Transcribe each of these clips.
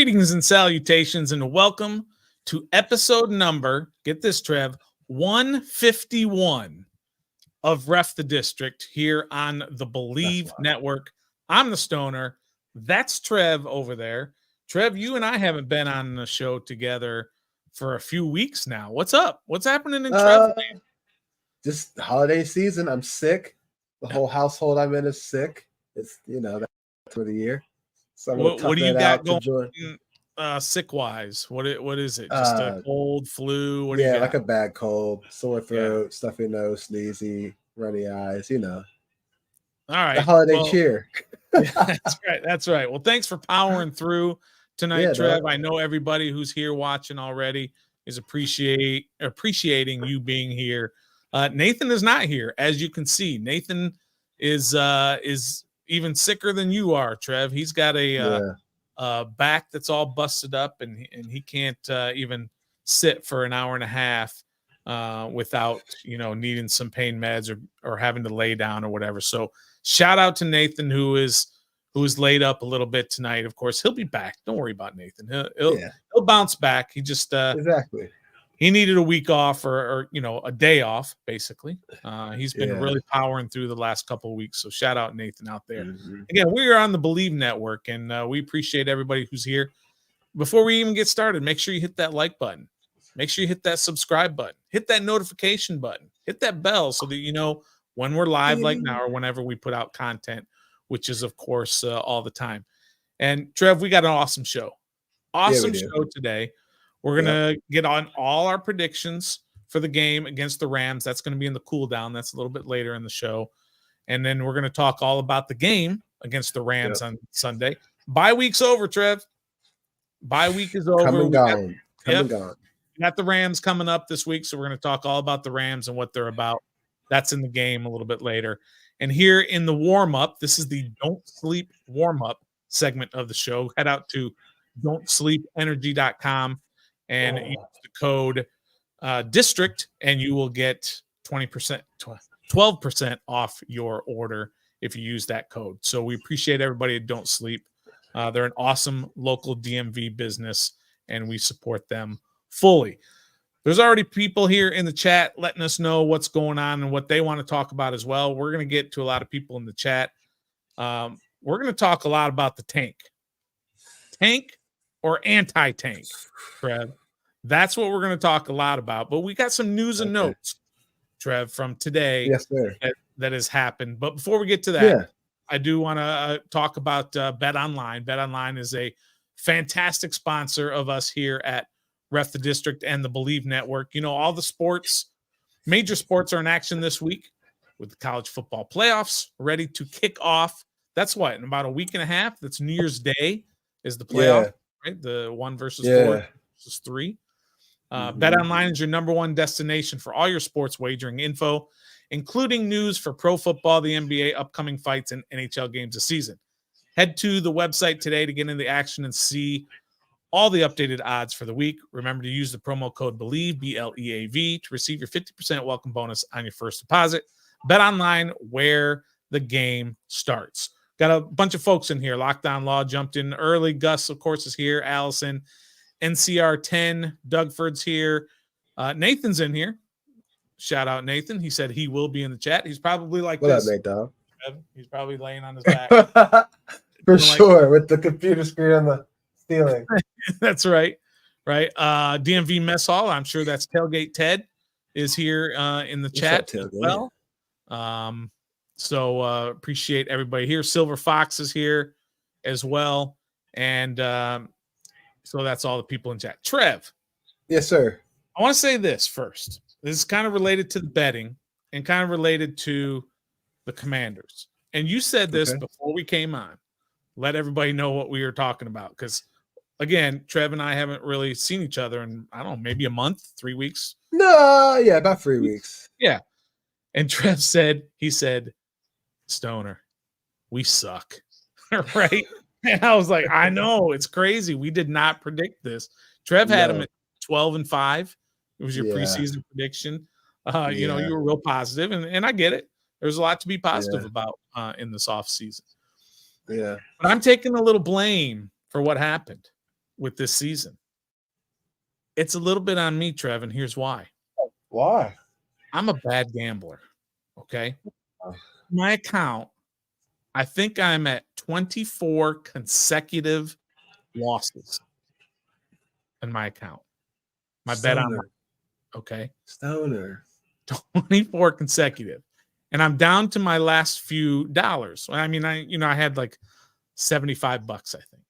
Greetings and salutations, and welcome to episode number, get this, Trev, 151 of Ref the District here on the Believe Network. I'm the Stoner. That's Trev over there. Trev, you and I haven't been on the show together for a few weeks now. What's up? What's happening in Trev? Just holiday season. I'm sick. The whole household I'm in is sick. It's, that's for the year. So what do you got going sick wise? What is it? Just a cold, flu? What do you got? Like a bad cold, sore throat, stuffy nose, sneezy, runny eyes, All right. The holiday cheer. That's right. Well, thanks for powering through tonight, Trev. I know everybody who's here watching already is appreciating you being here. Nathan is not here, as you can see. Nathan is even sicker than you are, Trev. He's got a back that's all busted up, and he can't even sit for an hour and a half without needing some pain meds or having to lay down or whatever. So shout out to Nathan who is laid up a little bit tonight. Of course, he'll be back. Don't worry about Nathan. He'll bounce back. He just exactly. He needed a week off or a day off, basically. He's been really powering through the last couple of weeks. So shout out Nathan out there. Mm-hmm. Again, we are on the Believe Network, and we appreciate everybody who's here. Before we even get started, make sure you hit that like button. Make sure you hit that subscribe button. Hit that notification button. Hit that bell so that you know when we're live like now or whenever we put out content, which is, of course, all the time. And, Trev, we got an awesome show. Awesome show today. We're going to get on all our predictions for the game against the Rams. That's going to be in the cool down. That's a little bit later in the show. And then we're going to talk all about the game against the Rams on Sunday. Bye week's over, Trev. Bye week is over. Come and gone. We got the Rams coming up this week, so we're going to talk all about the Rams and what they're about. That's in the game a little bit later. And here in the warm-up, this is the Don't Sleep warm-up segment of the show. Head out to don'tsleepenergy.com. and use the code district, and you will get 12% off your order if you use that code. So we appreciate everybody at Don't Sleep. They're an awesome local DMV business, and we support them fully. There's already people here in the chat letting us know what's going on and what they want to talk about as well. We're going to get to a lot of people in the chat. We're going to talk a lot about the tank. Tank or anti-tank, Trev? That's what we're going to talk a lot about. But we got some news and notes, Trev, from today. Yes, sir. That has happened. But before we get to that, I do want to talk about Bet Online. Bet Online is a fantastic sponsor of us here at Ref the District and the Believe Network. All the sports, major sports are in action this week with the college football playoffs ready to kick off. That's what, in about a week and a half. That's New Year's Day is the playoff. Right? The 1 versus 4 versus 3. Bet Online is your number one destination for all your sports wagering info, including news for pro football, the NBA, upcoming fights, and NHL games this season. Head to the website today to get into the action and see all the updated odds for the week. Remember to use the promo code BELIEVE, BLEAV, to receive your 50% welcome bonus on your first deposit. Bet Online, where the game starts. Got a bunch of folks in here. Lockdown Law jumped in early. Gus, of course, is here. Allison, NCR 10. Dougford's here. Nathan's in here. Shout out Nathan. He said he will be in the chat. He's probably like what this. What up, Nate, dog? He's probably laying on his back. For sure, with the computer screen on the ceiling. That's right. Right. DMV Mess Hall. I'm sure that's Tailgate Ted is here in the chat as well. So appreciate everybody here. Silver Fox is here as well. And so that's all the people in chat. Trev. Yes, sir. I want to say this first. This is kind of related to the betting and kind of related to the Commanders. And you said this before we came on. Let everybody know what we were talking about. Because, again, Trev and I haven't really seen each other in, I don't know, maybe a month, 3 weeks. No, about 3 weeks. Yeah. And Trev said, Stoner, we suck. Right? And I was like, I know, it's crazy. We did not predict this. Trev had him at 12-5. It was your preseason prediction. You were real positive, and I get it. There's a lot to be positive about in this offseason. Yeah. But I'm taking a little blame for what happened. with this season. It's a little bit on me, Trev, and here's why. Why? I'm a bad gambler, okay? My account, I think I'm at 24 consecutive losses in my account. My bet on, okay? Stoner. 24 consecutive. And I'm down to my last few dollars. I mean, I had like $75, I think.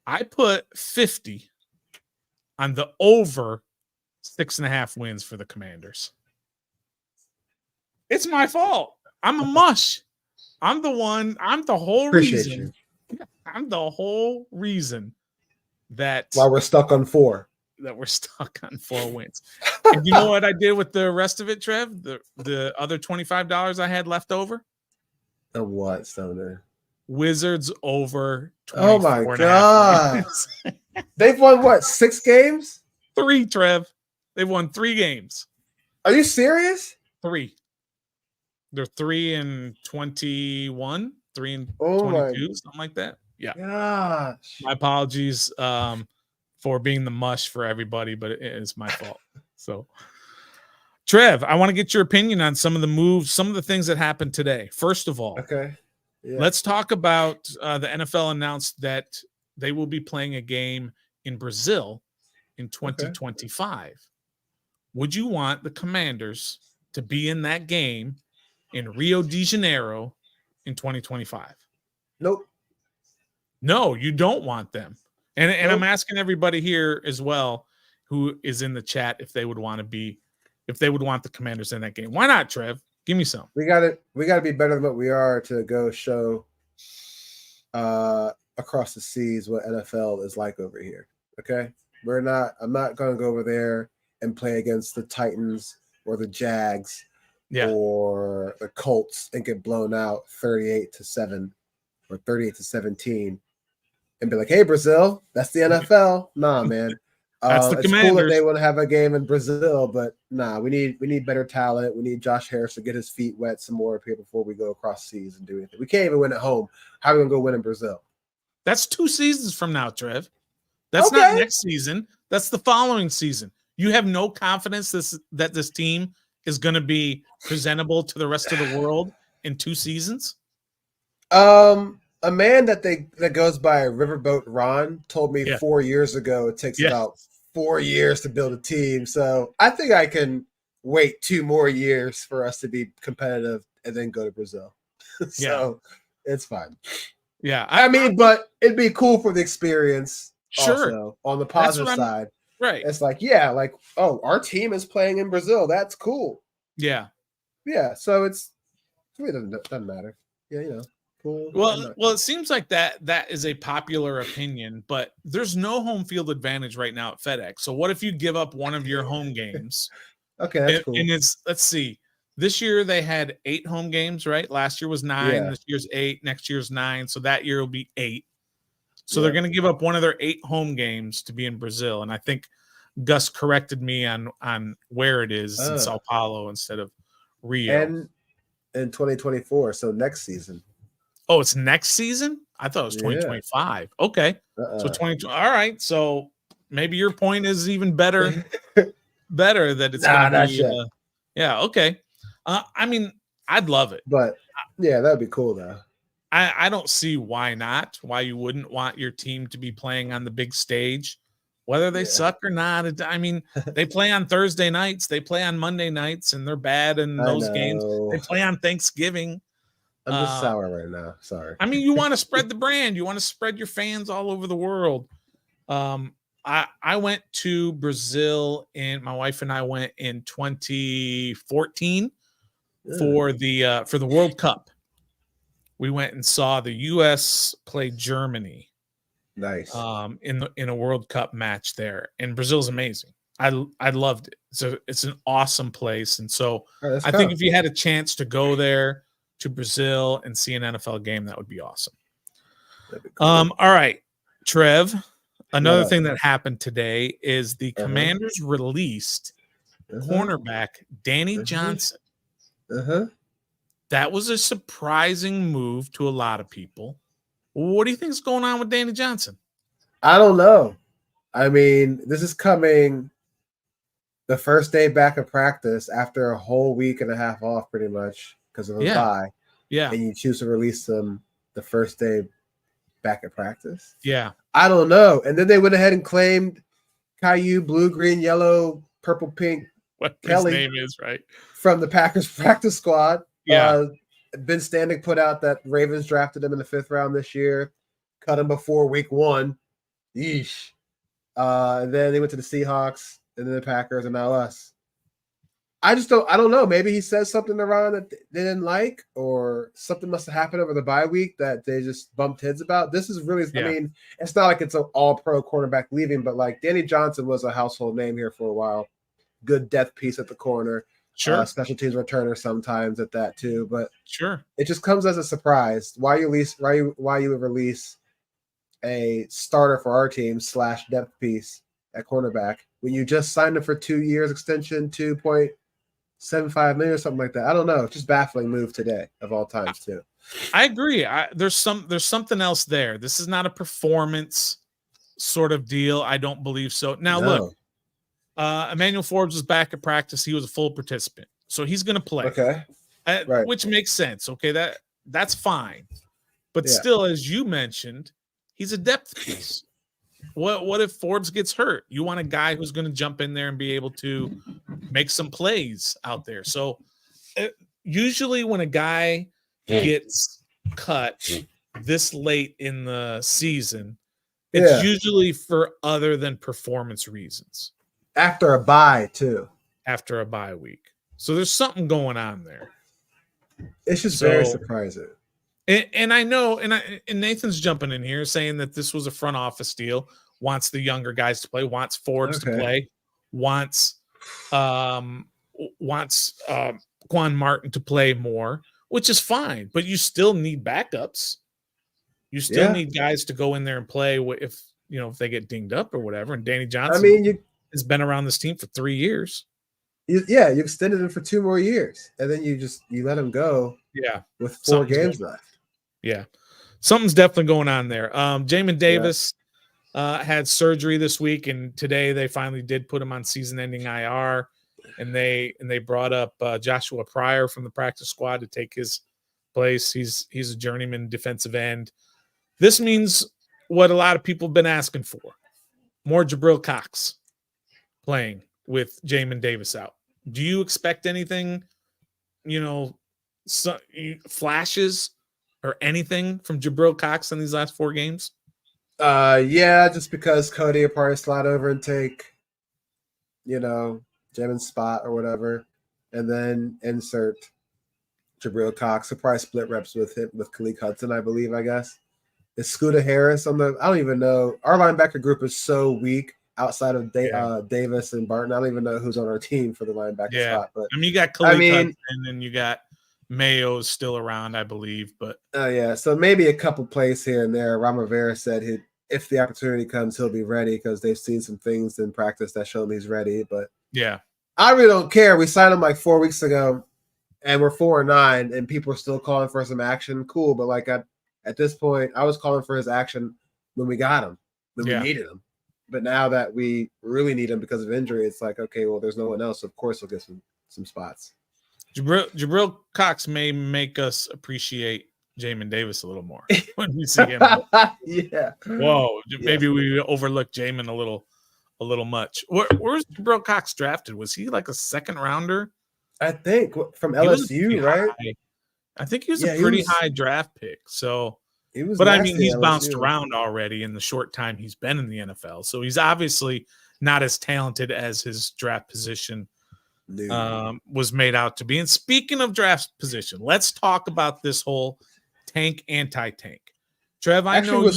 I put 50 on the over 6.5 wins for the Commanders. It's my fault. I'm a mush. I'm the whole reason. I'm the whole reason that why we're stuck on 4. That we're stuck on 4 wins. And you know what I did with the rest of it, Trev? The other $25 I had left over? The what, Stoner? Wizards over 24. Oh my God. They've won what, 6 games? 3, Trev. They've won 3 games. Are you serious? 3. They're 3-21, 3-22, something like that. Yeah. Gosh. My apologies for being the mush for everybody, but it is my fault. So, Trev, I want to get your opinion on some of the moves, some of the things that happened today. First of all, okay, let's talk about the NFL announced that they will be playing a game in Brazil in 2025. Okay. Would you want the Commanders to be in that game in Rio de Janeiro in 2025? Nope. No, you don't want them. And nope. I'm asking everybody here as well who is in the chat if they would want the Commanders in that game. Why not, Trev? Give me some. We gotta be better than what we are to go show across the seas what NFL is like over here. Okay? I'm not gonna go over there and play against the Titans or the Jags or the Colts and get blown out 38-7 or 38-17 and be like, hey, Brazil, that's the NFL. Nah, man. That's the it's Commanders. Cool that they want to have a game in Brazil, but nah, we need better talent. We need Josh Harris to get his feet wet some more here before we go across seas and do anything. We can't even win at home. How are we gonna go win in Brazil? That's 2 seasons from now, Trev. That's not next season. That's the following season. You have no confidence that this team is going to be presentable to the rest of the world in 2 seasons? A man that goes by Riverboat Ron told me 4 years ago it takes about 4 years to build a team. So I think I can wait 2 more years for us to be competitive and then go to Brazil. So it's fine. Yeah. I mean, but it'd be cool for the experience. Sure. Also, on the positive side. Right. It's like, our team is playing in Brazil. That's cool. Yeah. Yeah. So it doesn't matter. Yeah, cool. Well, it seems like that is a popular opinion, but there's no home field advantage right now at FedEx. So what if you give up one of your home games? Okay, that's cool. And let's see. This year they had 8 home games, right? Last year was 9. Yeah. This year's 8. Next year's 9. So that year will be 8. So they're going to give up one of their 8 home games to be in Brazil. And I think Gus corrected me on where it is in Sao Paulo instead of Rio. And in 2024, so next season. Oh, it's next season? I thought it was 2025. Yeah. Okay. So 20. All right. So maybe your point is even better. Better that it's going to be. Yeah. Okay. I mean, I'd love it. But that'd be cool though. I don't see why not. Why you wouldn't want your team to be playing on the big stage, whether they suck or not. I mean, they play on Thursday nights, they play on Monday nights, and they're bad in those games. They play on Thanksgiving. I'm just sour right now. Sorry. I mean, you want to spread the brand. You want to spread your fans all over the world. I went to Brazil, and my wife and I went in 2014 for the World Cup. We went and saw the U.S. play Germany. Nice. In a World Cup match there, and Brazil's amazing. I loved it. So it's an awesome place, and so I think if you had a chance to go there to Brazil and see an NFL game, that would be awesome. That'd be cool. All right, Trev. Another thing that happened today is the Commanders released cornerback Danny Johnson. That was a surprising move to a lot of people. What do you think is going on with Danny Johnson? I don't know. I mean, this is coming the first day back of practice after a whole week and a half off, pretty much because of a bye. Yeah. And you choose to release them the first day back at practice. Yeah. I don't know. And then they went ahead and claimed Caillou, blue, green, yellow, purple, pink, What Kelly his name is, right? from the Packers practice squad. Yeah. Ben Standing put out that Ravens drafted him in the 5th round this year, cut him before week 1. Yeesh. And then they went to the Seahawks, and then the Packers, and now us. I don't know. Maybe he says something to Ron that they didn't like, or something must have happened over the bye week that they just bumped heads about. This is really, I mean, it's not like it's an all-pro cornerback leaving, but like Danny Johnson was a household name here for a while. Good depth piece at the corner. Sure. Special teams returner sometimes at that too, but sure, it just comes as a surprise. Why you would release a starter for our team / depth piece at cornerback when you just signed him for 2 years extension, 2.75 million or something like that. I don't know. Just baffling move today of all times too. I agree. There's something else there. This is not a performance sort of deal. I don't believe so. Now look, Emmanuel Forbes was back at practice. He was a full participant, so he's going to play. Okay, right. Which makes sense. Okay, that's fine. But still, as you mentioned, he's a depth piece. What if Forbes gets hurt? You want a guy who's going to jump in there and be able to make some plays out there. So usually when a guy gets cut this late in the season, it's usually for other than performance reasons. After a bye too. After a bye week. So there's something going on there. It's just very surprising. And I know, and Nathan's jumping in here saying that this was a front office deal, wants the younger guys to play, wants Forbes to play, wants Quan Martin to play more, which is fine, but you still need backups. You still need guys to go in there and play if they get dinged up or whatever. And Danny Johnson has been around this team for 3 years. You extended him for 2 more years, and then you let him go. Yeah, with 4 games left. Yeah, something's definitely going on there. Jamin Davis had surgery this week, and today they finally did put him on season-ending IR, and they brought up Joshua Pryor from the practice squad to take his place. He's a journeyman defensive end. This means what a lot of people have been asking for: more Jabril Cox playing with Jamin Davis out. Do you expect anything? Flashes or anything from Jabril Cox in these last 4 games? Just because Cody will probably slide over and take, Jamin's spot or whatever, and then insert Jabril Cox. He'll probably split reps with Khaleke Hudson, I believe, I guess. Is Scooter Harris I don't even know. Our linebacker group is so weak outside of Davis and Barton. I don't even know who's on our team for the linebacker spot. But you got Khaleke Hudson, and you got Mayo's still around, I believe, but so maybe a couple plays here and there. Ron Rivera said if the opportunity comes, he'll be ready because they've seen some things in practice that show him he's ready. But I really don't care. We signed him like 4 weeks ago, and we're 4-9, and people are still calling for some action. Cool, but like at this point, I was calling for his action when we got him, when we needed him. But now that we really need him because of injury, it's like, okay, well, there's no one else. So of course, he'll get some spots. Jabril Cox may make us appreciate Jamin Davis a little more when we see him. Whoa, maybe we overlooked Jamin a little much. Where's Jabril Cox drafted? Was he like a 2nd rounder? I think from LSU, right? High. I think he was a pretty high draft pick. So, but I mean, he's bounced around already in the short time he's been in the NFL. So he's obviously not as talented as his draft position was made out to be. And speaking of draft position, let's talk about this whole tank anti-tank. Trev, I know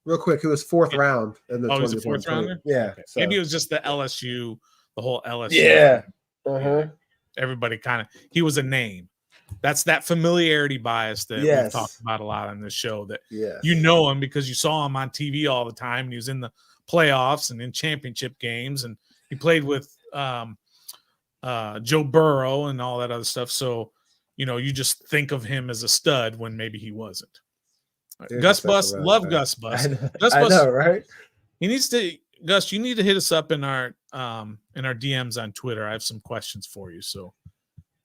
real quick. It was 4th round in the. Oh, it was a 4th rounder. Yeah, okay. So. Maybe it was just the LSU, the whole LSU. Yeah. Everybody kind of he was a name. That's that familiarity bias that we've talked about a lot on this show. That you know him because you saw him on TV all the time. And he was in the playoffs and in championship games, and he played with Joe Burrow and all that other stuff. So, you just think of him as a stud when maybe he wasn't. Gus Bus, love Gus Bus. Gus I Bus, know, right? He needs to, Gus, you need to hit us up in our DMs on Twitter. I have some questions for you. So,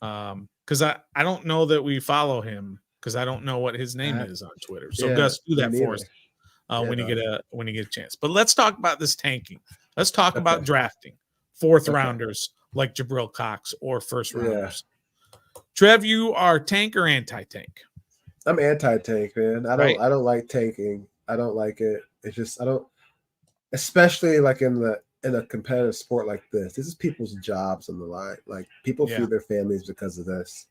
because I don't know that we follow him because I don't know what his name is on Twitter. So Gus, do that for us when you get a chance. But let's talk about this tanking. Let's talk about drafting fourth rounders like Jabril Cox or first rounders. Trev, you are tank or anti-tank? I'm anti-tank, man. I don't like tanking. I don't like it. It's just I don't, especially like in a competitive sport like this. This is people's jobs on the line. Like people feed their families because of this.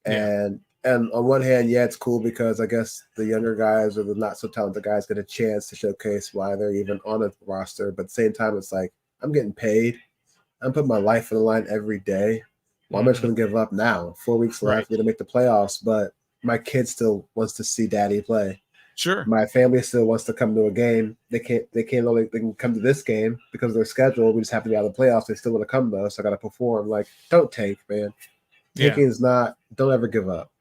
And on one hand, it's cool because I guess the younger guys or the not so talented guys get a chance to showcase why they're even on a roster. But at the same time, it's like I'm getting paid. I'm putting my life on the line every day. Well, I'm just going to give up now. 4 weeks left, to make the playoffs, but my kid still wants to see daddy play. Sure. My family still wants to come to a game. They can come to this game because of their schedule. We just have to be out of the playoffs. They still want to come though, so I got to perform. Like, don't tank, man. Tanking is not. Don't ever give up.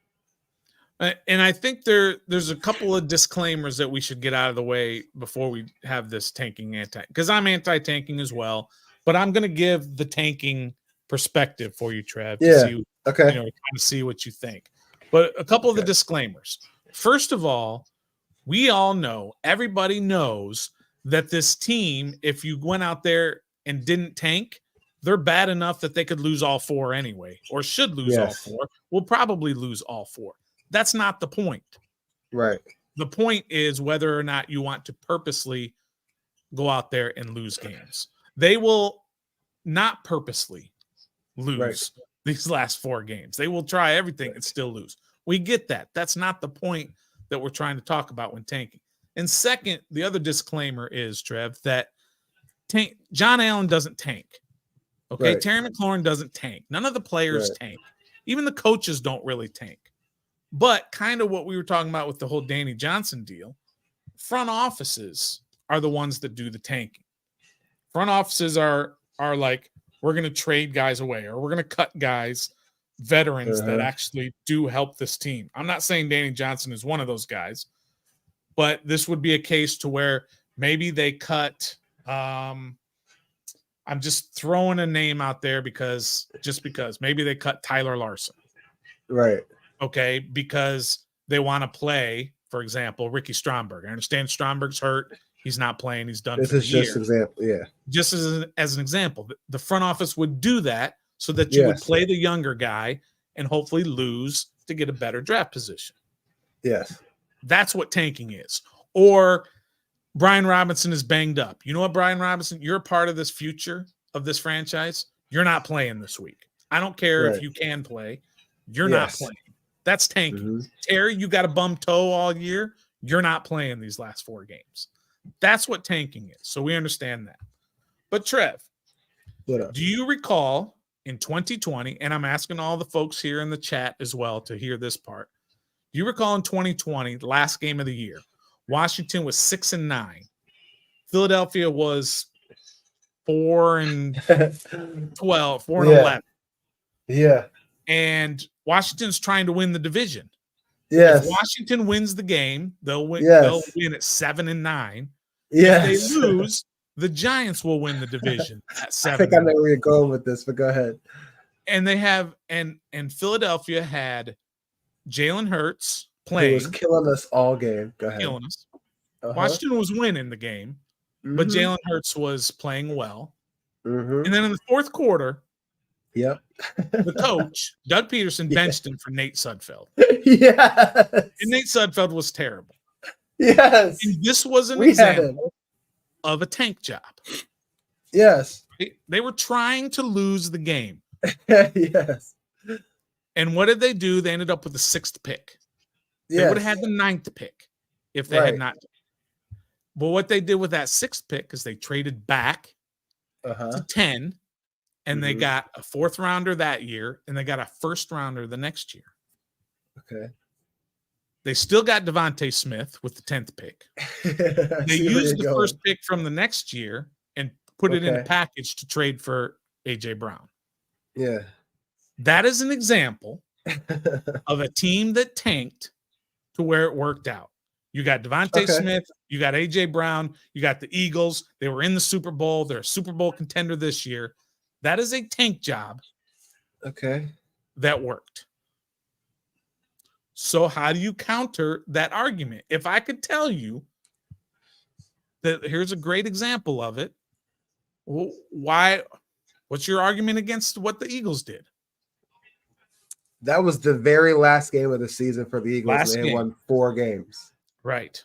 And I think there's a couple of disclaimers that we should get out of the way before we have this tanking because I'm anti-tanking as well, but I'm going to give the tanking perspective for you, Trev. To see, kind of see what you think. But a couple of the disclaimers. First of all, we all know, everybody knows that this team, if you went out there and didn't tank, they're bad enough that they could lose all four anyway, or should lose all four. Will probably lose all four. That's not the point. Right. The point is whether or not you want to purposely go out there and lose games. They will not purposely lose these last four games. They will try everything and still lose. We get that. That's not the point that we're trying to talk about when tanking. And second, the other disclaimer is, Trev, that John Allen doesn't tank. Okay, Terry McLaurin doesn't tank. None of the players tank. Even the coaches don't really tank. But kind of what we were talking about with the whole Danny Johnson deal, front offices are the ones that do the tanking. Front offices are like, we're going to trade guys away, or we're going to cut guys, veterans that actually do help this team. I'm not saying Danny Johnson is one of those guys, but this would be a case to where maybe they cut I'm just throwing a name out there because maybe they cut Tyler Larson. Right. Okay, because they want to play, for example, Ricky Stromberg. I understand Stromberg's hurt. He's not playing. He's done for the year. This is just example, just as an example. The front office would do that so that you would play the younger guy and hopefully lose to get a better draft position. Yes. That's what tanking is. Or Brian Robinson is banged up. You know what, Brian Robinson? You're a part of this future of this franchise. You're not playing this week. I don't care if you can play. You're not playing. That's tanking. Terry, you got a bum toe all year. You're not playing these last four games. That's what tanking is. So we understand that. But Trev, do you recall in 2020, and I'm asking all the folks here in the chat as well to hear this part. Do you recall in 2020, the last game of the year, Washington was 6-9. Philadelphia was 4-12, 4-11. Yeah. And Washington's trying to win the division. Yes. If Washington wins the game, they'll win. They'll win at 7-9. Yes. If they lose, the Giants will win the division at 7. I think I know where you're going with this, but go ahead. And they have and Philadelphia had Jalen Hurts playing. He was killing us all game. Go ahead. Killing us. Washington was winning the game, but Jalen Hurts was playing well. And then in the fourth quarter, the coach, Doug Peterson, benched him for Nate Sudfeld. Yes. And Nate Sudfeld was terrible. Yes. And this was an example of a tank job. Yes. They were trying to lose the game. Yes. And what did they do? They ended up with the 6th pick. They would have had the 9th pick if they had not. But what they did with that 6th pick is they traded back to 10. And they got a 4th rounder that year, and they got a 1st rounder the next year. Okay. They still got Devontae Smith with the 10th pick. They used the 1st pick from the next year and put it in a package to trade for A.J. Brown. Yeah. That is an example of a team that tanked to where it worked out. You got Devontae Smith. You got A.J. Brown. You got the Eagles. They were in the Super Bowl. They're a Super Bowl contender this year. That is a tank job. Okay. That worked. So how do you counter that argument? If I could tell you that here's a great example of it, what's your argument against what the Eagles did? That was the very last game of the season for the Eagles. They won 4 games. Right.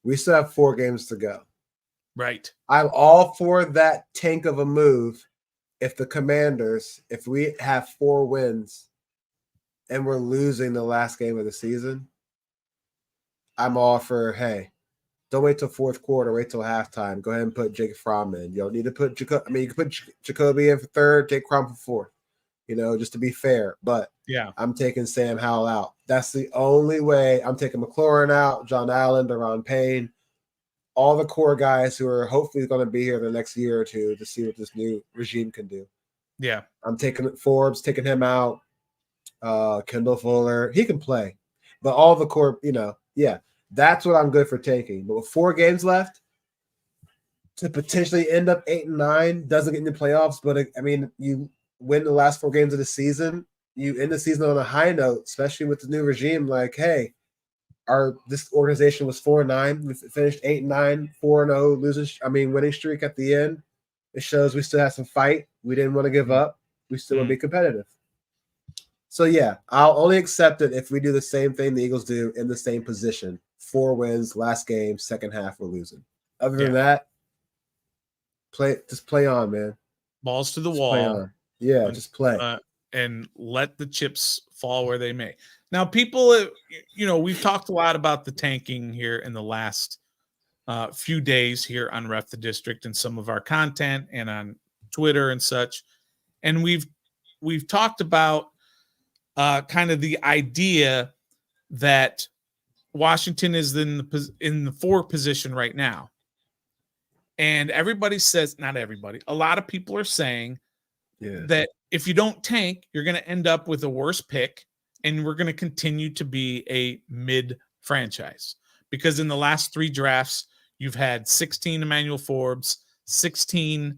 We still have 4 games to go. Right. I'm all for that tank of a move. If the Commanders, if we have 4 wins and we're losing the last game of the season, I'm all for, hey, don't wait till fourth quarter, wait till halftime. Go ahead and put Jake Fromm in. You don't need to put you can put Jacoby in for third, Jake Fromm for fourth. Just to be fair. But yeah, I'm taking Sam Howell out. That's the only way. I'm taking McLaurin out, John Allen, Deron Payne, all the core guys who are hopefully going to be here the next year or two to see what this new regime can do. Yeah. I'm taking Forbes, taking him out. Kendall Fuller, he can play. But all the core, that's what I'm good for taking. But with 4 games left, to potentially end up 8-9, doesn't get in the playoffs, but you win the last 4 games of the season, you end the season on a high note, especially with the new regime. Like, hey, this organization was 4-9, we finished 8-9, 4-0, winning streak at the end. It shows we still have some fight. We didn't want to give up. We still want to be competitive. So yeah, I'll only accept it if we do the same thing the Eagles do in the same position. 4 wins, last game, second half, we're losing. Other than that, play on, man. Balls to the wall. Yeah, just play. And let the chips fall where they may. Now, people, we've talked a lot about the tanking here in the last few days here on Ref the District and some of our content and on Twitter and such. And we've talked about kind of the idea that Washington is in the 4 position right now. And everybody says, not everybody, a lot of people are saying that if you don't tank, you're going to end up with a worse pick and we're going to continue to be a mid franchise. Because in the last 3 drafts, you've had 16 Emmanuel Forbes, 16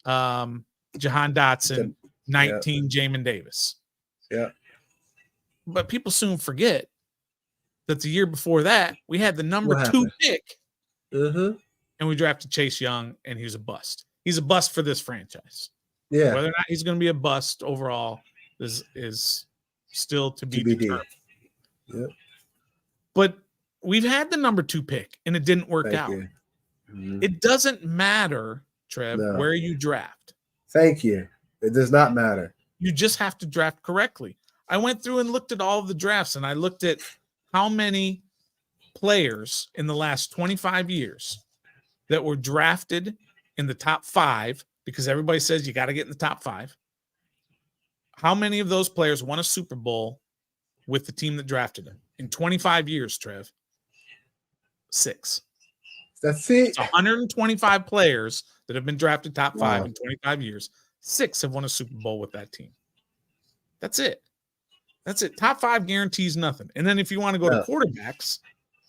Jahan Dotson, 19 Jamin Davis. Yeah. But people soon forget that the year before that, we had the number 2 pick. And we drafted Chase Young, and he was a bust. He's a bust for this franchise. Yeah. Whether or not he's going to be a bust overall is still to be determined. Yep. But we've had the number 2 pick, and it didn't work out. It doesn't matter, Trev, where you draft. Thank you. It does not matter. You just have to draft correctly. I went through and looked at all of the drafts, and I looked at how many players in the last 25 years that were drafted in the top 5, because everybody says you got to get in the top 5. How many of those players won a Super Bowl with the team that drafted them? In 25 years, Trev, 6. That's it. It's 125 players that have been drafted top 5 in 25 years. 6 have won a Super Bowl with that team. That's it. That's it. Top 5 guarantees nothing. And then if you want to go to quarterbacks,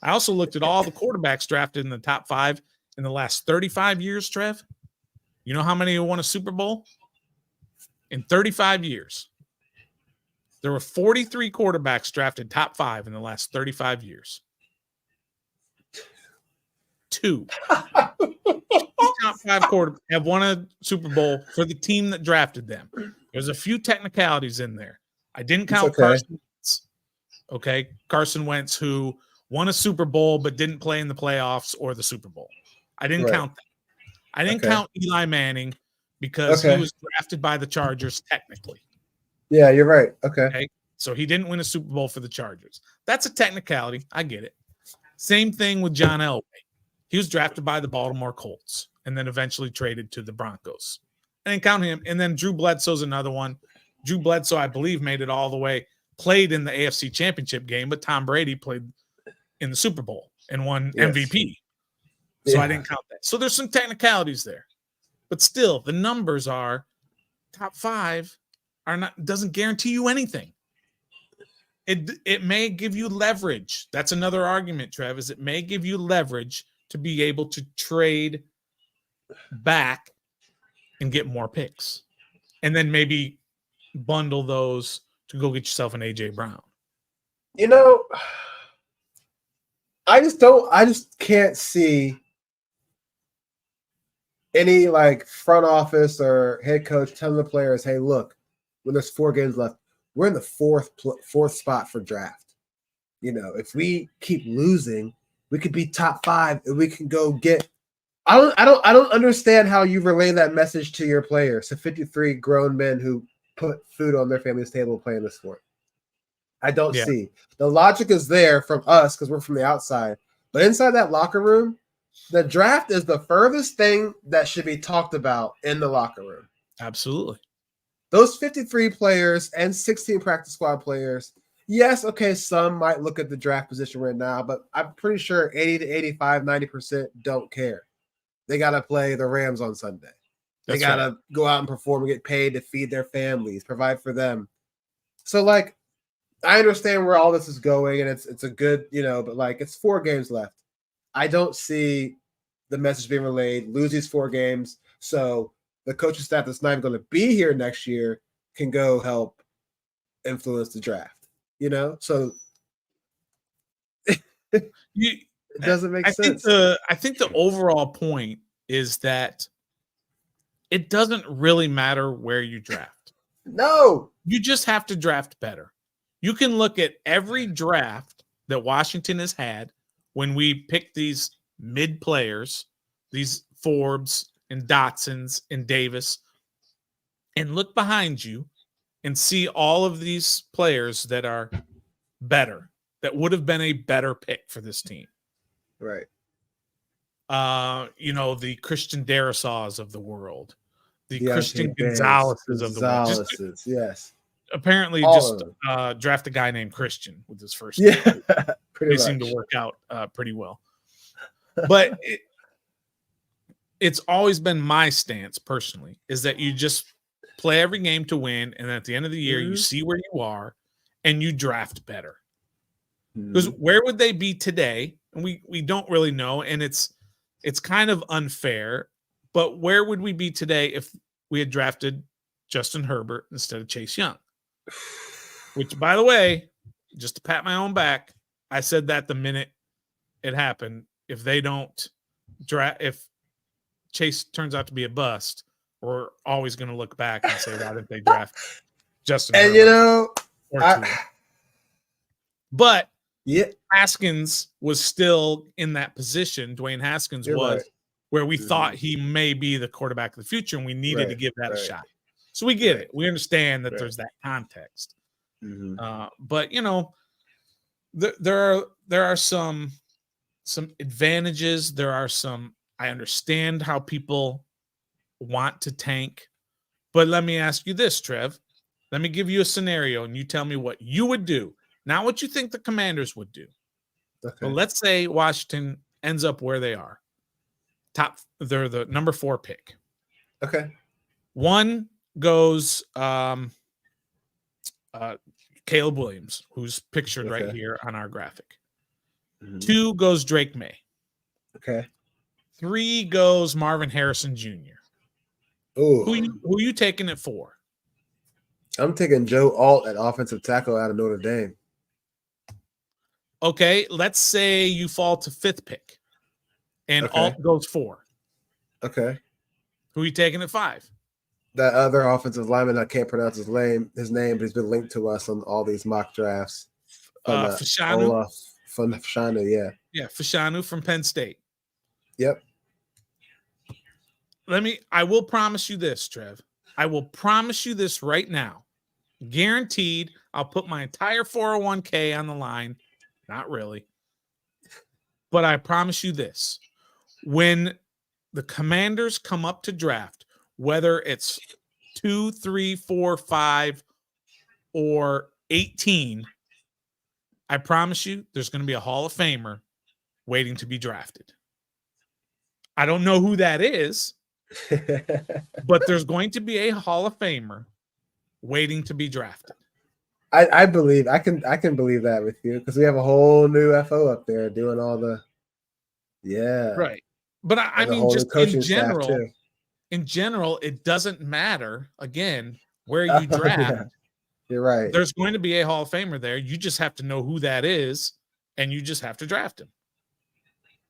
I also looked at all the quarterbacks drafted in the top 5 in the last 35 years, Trev. You know how many won a Super Bowl? In 35 years. There were 43 quarterbacks drafted top 5 in the last 35 years. 2. Top 5 quarterbacks have won a Super Bowl for the team that drafted them. There's a few technicalities in there. I didn't count Carson Wentz. Okay, Carson Wentz, who won a Super Bowl but didn't play in the playoffs or the Super Bowl. I didn't count that. I didn't count Eli Manning because he was drafted by the Chargers technically. Yeah, you're right. Okay. So he didn't win a Super Bowl for the Chargers. That's a technicality. I get it. Same thing with John Elway. He was drafted by the Baltimore Colts and then eventually traded to the Broncos. I didn't count him. And then Drew Bledsoe's another one. Drew Bledsoe, I believe, made it all the way, played in the AFC Championship game, but Tom Brady played in the Super Bowl and won MVP. So I didn't count that. So there's some technicalities there. But still, the numbers are top 5 are not doesn't guarantee you anything. It may give you leverage. That's another argument, Trev, is it may give you leverage to be able to trade back and get more picks. And then maybe bundle those to go get yourself an A.J. Brown. You know, I just can't see any like front office or head coach telling the players, hey, look, when there's 4 games left, we're in the fourth spot for draft. You know, if we keep losing, we could be top 5 and we can go get. I don't understand how you relay that message to your players, to 53 grown men who put food on their family's table playing the sport. I don't see. The logic is there from us because we're from the outside. But inside that locker room, the draft is the furthest thing that should be talked about in the locker room. Absolutely. Those 53 players and 16 practice squad players, yes, okay, some might look at the draft position right now, but I'm pretty sure 80 to 85, 90% don't care. They got to play the Rams on Sunday. They got to go out and perform and get paid to feed their families, provide for them. So, like, I understand where all this is going, and it's a good, but, like, it's 4 games left. I don't see the message being relayed. Lose these 4 games, so the coaching staff that's not even going to be here next year can go help influence the draft. So it doesn't make sense. I think the overall point is that it doesn't really matter where you draft. No. You just have to draft better. You can look at every draft that Washington has had when we pick these mid players, these Forbes and Dotsons and Davis, and look behind you and see all of these players that are better, that would have been a better pick for this team. Right. The Christian Darasaws of the world, the Deontay Christian Banks, Gonzalez's of the world. Yes. Apparently, all just draft a guy named Christian with his first name. name. Pretty much. Seem to work out pretty well. But it's always been my stance personally is that you just play every game to win, and at the end of the year, you see where you are, and you draft better. Because where would they be today? And we don't really know, and it's kind of unfair. But where would we be today if we had drafted Justin Herbert instead of Chase Young? Which, by the way, just to pat my own back, I said that the minute it happened. If they don't draft, if Chase turns out to be a bust, we're always going to look back and say, why did they draft Justin Herbert? And but Haskins was still in that position. Dwayne Haskins was where we thought he may be the quarterback of the future, and we needed to give that a shot. So we get it. We understand that there's that context. But there are some advantages. There are some. I understand how people want to tank, but let me ask you this, Trev. Let me give you a scenario, and you tell me what you would do. Not what you think the Commanders would do. Okay. But let's say Washington ends up where they are. They're the number 4 pick. Okay. 1 goes Caleb Williams, who's pictured right here on our graphic. 2 goes Drake May. Okay. 3 goes Marvin Harrison Jr. Ooh. Who you taking it for? I'm taking Joe Alt at offensive tackle out of Notre Dame. Okay, let's say you fall to 5th pick, and Alt goes 4. Okay. Who are you taking at 5? That other offensive lineman, I can't pronounce his name, but he's been linked to us on all these mock drafts. Fashanu? Fashanu, yeah. Yeah, Fashanu from Penn State. Yep. I will promise you this, Trev. I will promise you this right now. Guaranteed, I'll put my entire 401k on the line. Not really. But I promise you this. When the Commanders come up to draft, whether it's 2, 3, 4, 5, or 18, I promise you there's going to be a Hall of Famer waiting to be drafted. I don't know who that is, but there's going to be a Hall of Famer waiting to be drafted. I believe I can believe that with you because we have a whole new FO up there doing all the right. But I mean, just in general, it doesn't matter again where you draft. Yeah. You're right. There's going to be a Hall of Famer there. You just have to know who that is, and you just have to draft him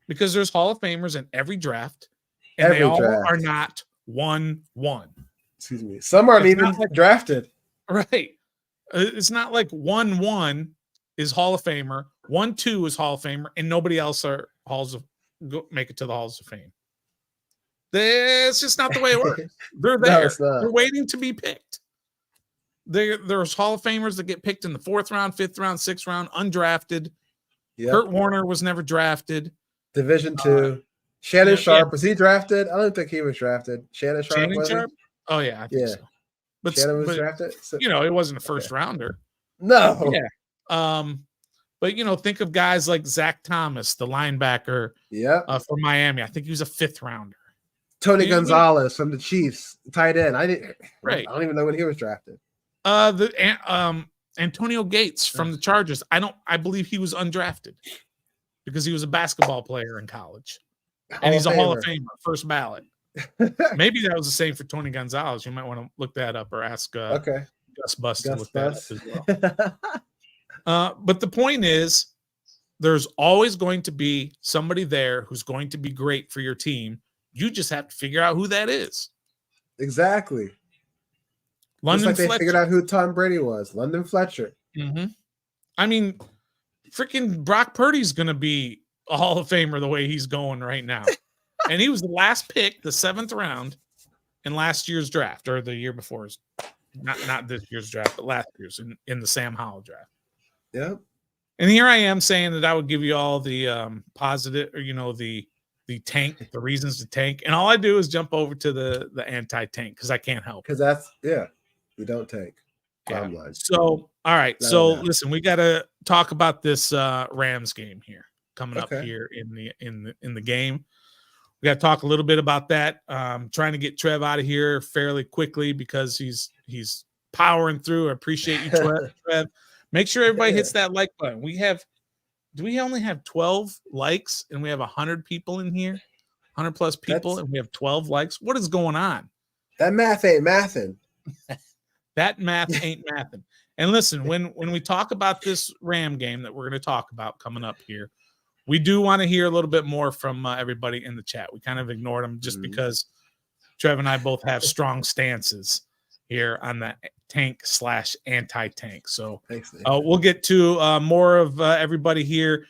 because there's Hall of Famers in every draft, and they all are not 1-1. Excuse me. Some aren't even drafted. Right. It's not like 1-1 is Hall of Famer, 1-2 is Hall of Famer, and nobody else make it to the Halls of Fame. It's just not the way it works. They're there. They're waiting to be picked. There's Hall of Famers that get picked in the 4th round, 5th round, 6th round, undrafted. Yep. Kurt Warner was never drafted. Division II. Shannon Sharp, was he drafted? I don't think he was drafted. Shannon Sharp? Oh, yeah, I think so. But Shannon was drafted? So, it wasn't a first rounder. No. Yeah. But, think of guys like Zach Thomas, the linebacker from Miami. I think he was a 5th rounder. Tony Gonzalez from the Chiefs, tight end. I don't even know when he was drafted. Antonio Gates from the Chargers. I believe he was undrafted because he was a basketball player in college. And he's a Hall of Famer, first ballot. Maybe that was the same for Tony Gonzalez. You might want to look that up or ask Gus Bus to look that up as well. But the point is, there's always going to be somebody there who's going to be great for your team. You just have to figure out who that is. Exactly. London Fletcher. They figured out who Tom Brady was. London Fletcher. Mm-hmm. I mean, freaking Brock Purdy's going to be a Hall of Famer the way he's going right now. And he was the last pick, the 7th round in last year's draft, or the year before's. Not this year's draft, but last year's in the Sam Howell draft. Yeah. And here I am saying that I would give you all the positive, or the tank, the reasons to tank, and all I do is jump over to the anti-tank because I can't help. Because we don't tank. Yeah. So all right, listen, we got to talk about this Rams game here coming up here in the game. We got to talk a little bit about that. Trying to get Trev out of here fairly quickly because he's powering through. I appreciate you, Trev. Make sure everybody hits that like button. Do we only have 12 likes and we have 100 people in here? 100 plus people and we have 12 likes. What is going on? That math ain't mathing. That math ain't mathing. And listen, when we talk about this Ram game that we're going to talk about coming up here, we do want to hear a little bit more from everybody in the chat. We kind of ignored them just because Trev and I both have strong stances here on the tank/anti-tank. So we'll get to more of everybody here,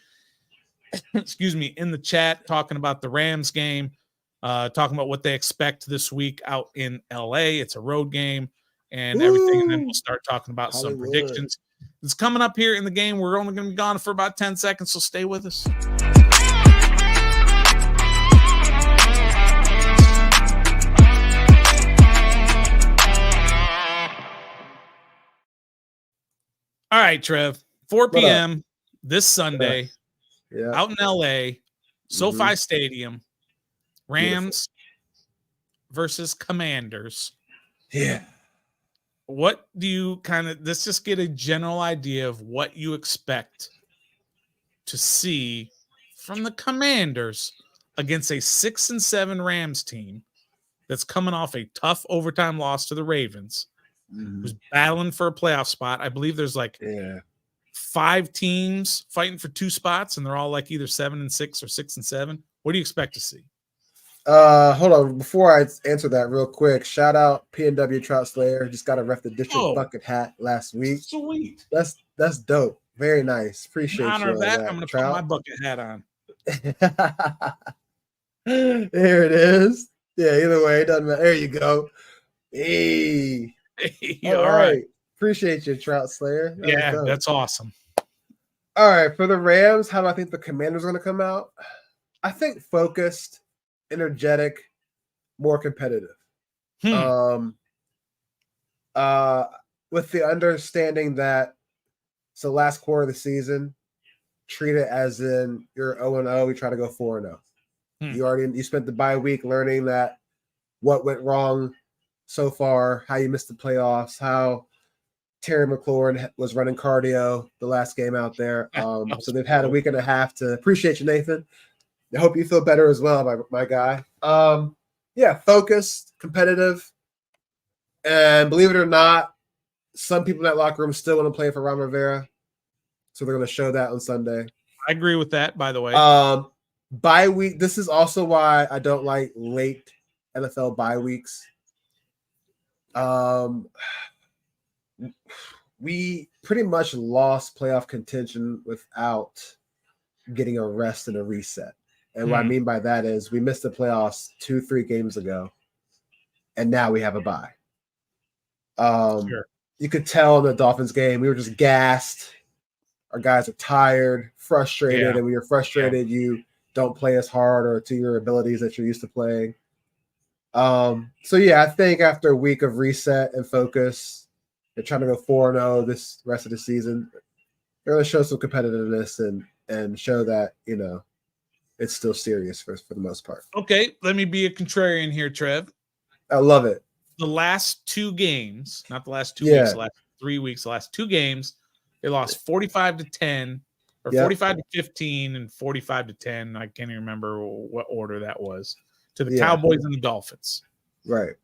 excuse me, in the chat, talking about the Rams game, talking about what they expect this week out in LA. It's a road game and everything. And then we'll start talking about some predictions. It's coming up here in the game. We're only going to be gone for about 10 seconds, so stay with us. All right, Trev, 4 p.m. this Sunday, out in LA, SoFi Stadium, Rams versus Commanders. Yeah. What do you let's just get a general idea of what you expect to see from the Commanders against a 6-7 Rams team that's coming off a tough overtime loss to the Ravens, who's battling for a playoff spot. I believe there's 5 teams fighting for 2 spots, and they're all either 7-6 or 6-7. What do you expect to see? Hold on. Before I answer that real quick, shout out PNW Trout Slayer. Just got a Ref the District bucket hat last week. Sweet. That's dope. Very nice. Appreciate you. In honor of that, I'm going to put my bucket hat on. There it is. Yeah, either way, it doesn't matter. There you go. Hey. All right. Appreciate you, Trout Slayer. That's awesome. All right. For the Rams, how do I think the Commanders are going to come out? I think focused, energetic, more competitive. With the understanding that it's the last quarter of the season, treat it as in you're 0-0, we try to go 4-0. You spent the bye week learning that what went wrong so far, how you missed the playoffs, how Terry McLaurin was running cardio the last game out there. So they've had a week and a half to appreciate you, Nathan. I hope you feel better as well, my guy. Yeah, focused, competitive. And believe it or not, some people in that locker room still want to play for Ron Rivera. So they're going to show that on Sunday. I agree with that, by the way. Bye week. This is also why I don't like late NFL bye weeks. We pretty much lost playoff contention without getting a rest and a reset. And what I mean by that is we missed the playoffs 2-3 games ago, and now we have a bye. Sure. You could tell in the Dolphins game, we were just gassed. Our guys are tired, frustrated, and when you're frustrated, you don't play as hard or to your abilities that you're used to playing. So yeah, I think after a week of reset and focus, they're trying to go 4-0 this rest of the season. They're going to show some competitiveness and show that, you know, it's still serious for the most part. Okay, let me be a contrarian here, Trev. I love it. The last 2 games, not the last 2 weeks, the last 3 weeks, the last 2 games, they lost 45-10 or 45-15 and 45-10. I can't even remember what order that was, to the Cowboys and the Dolphins. Right.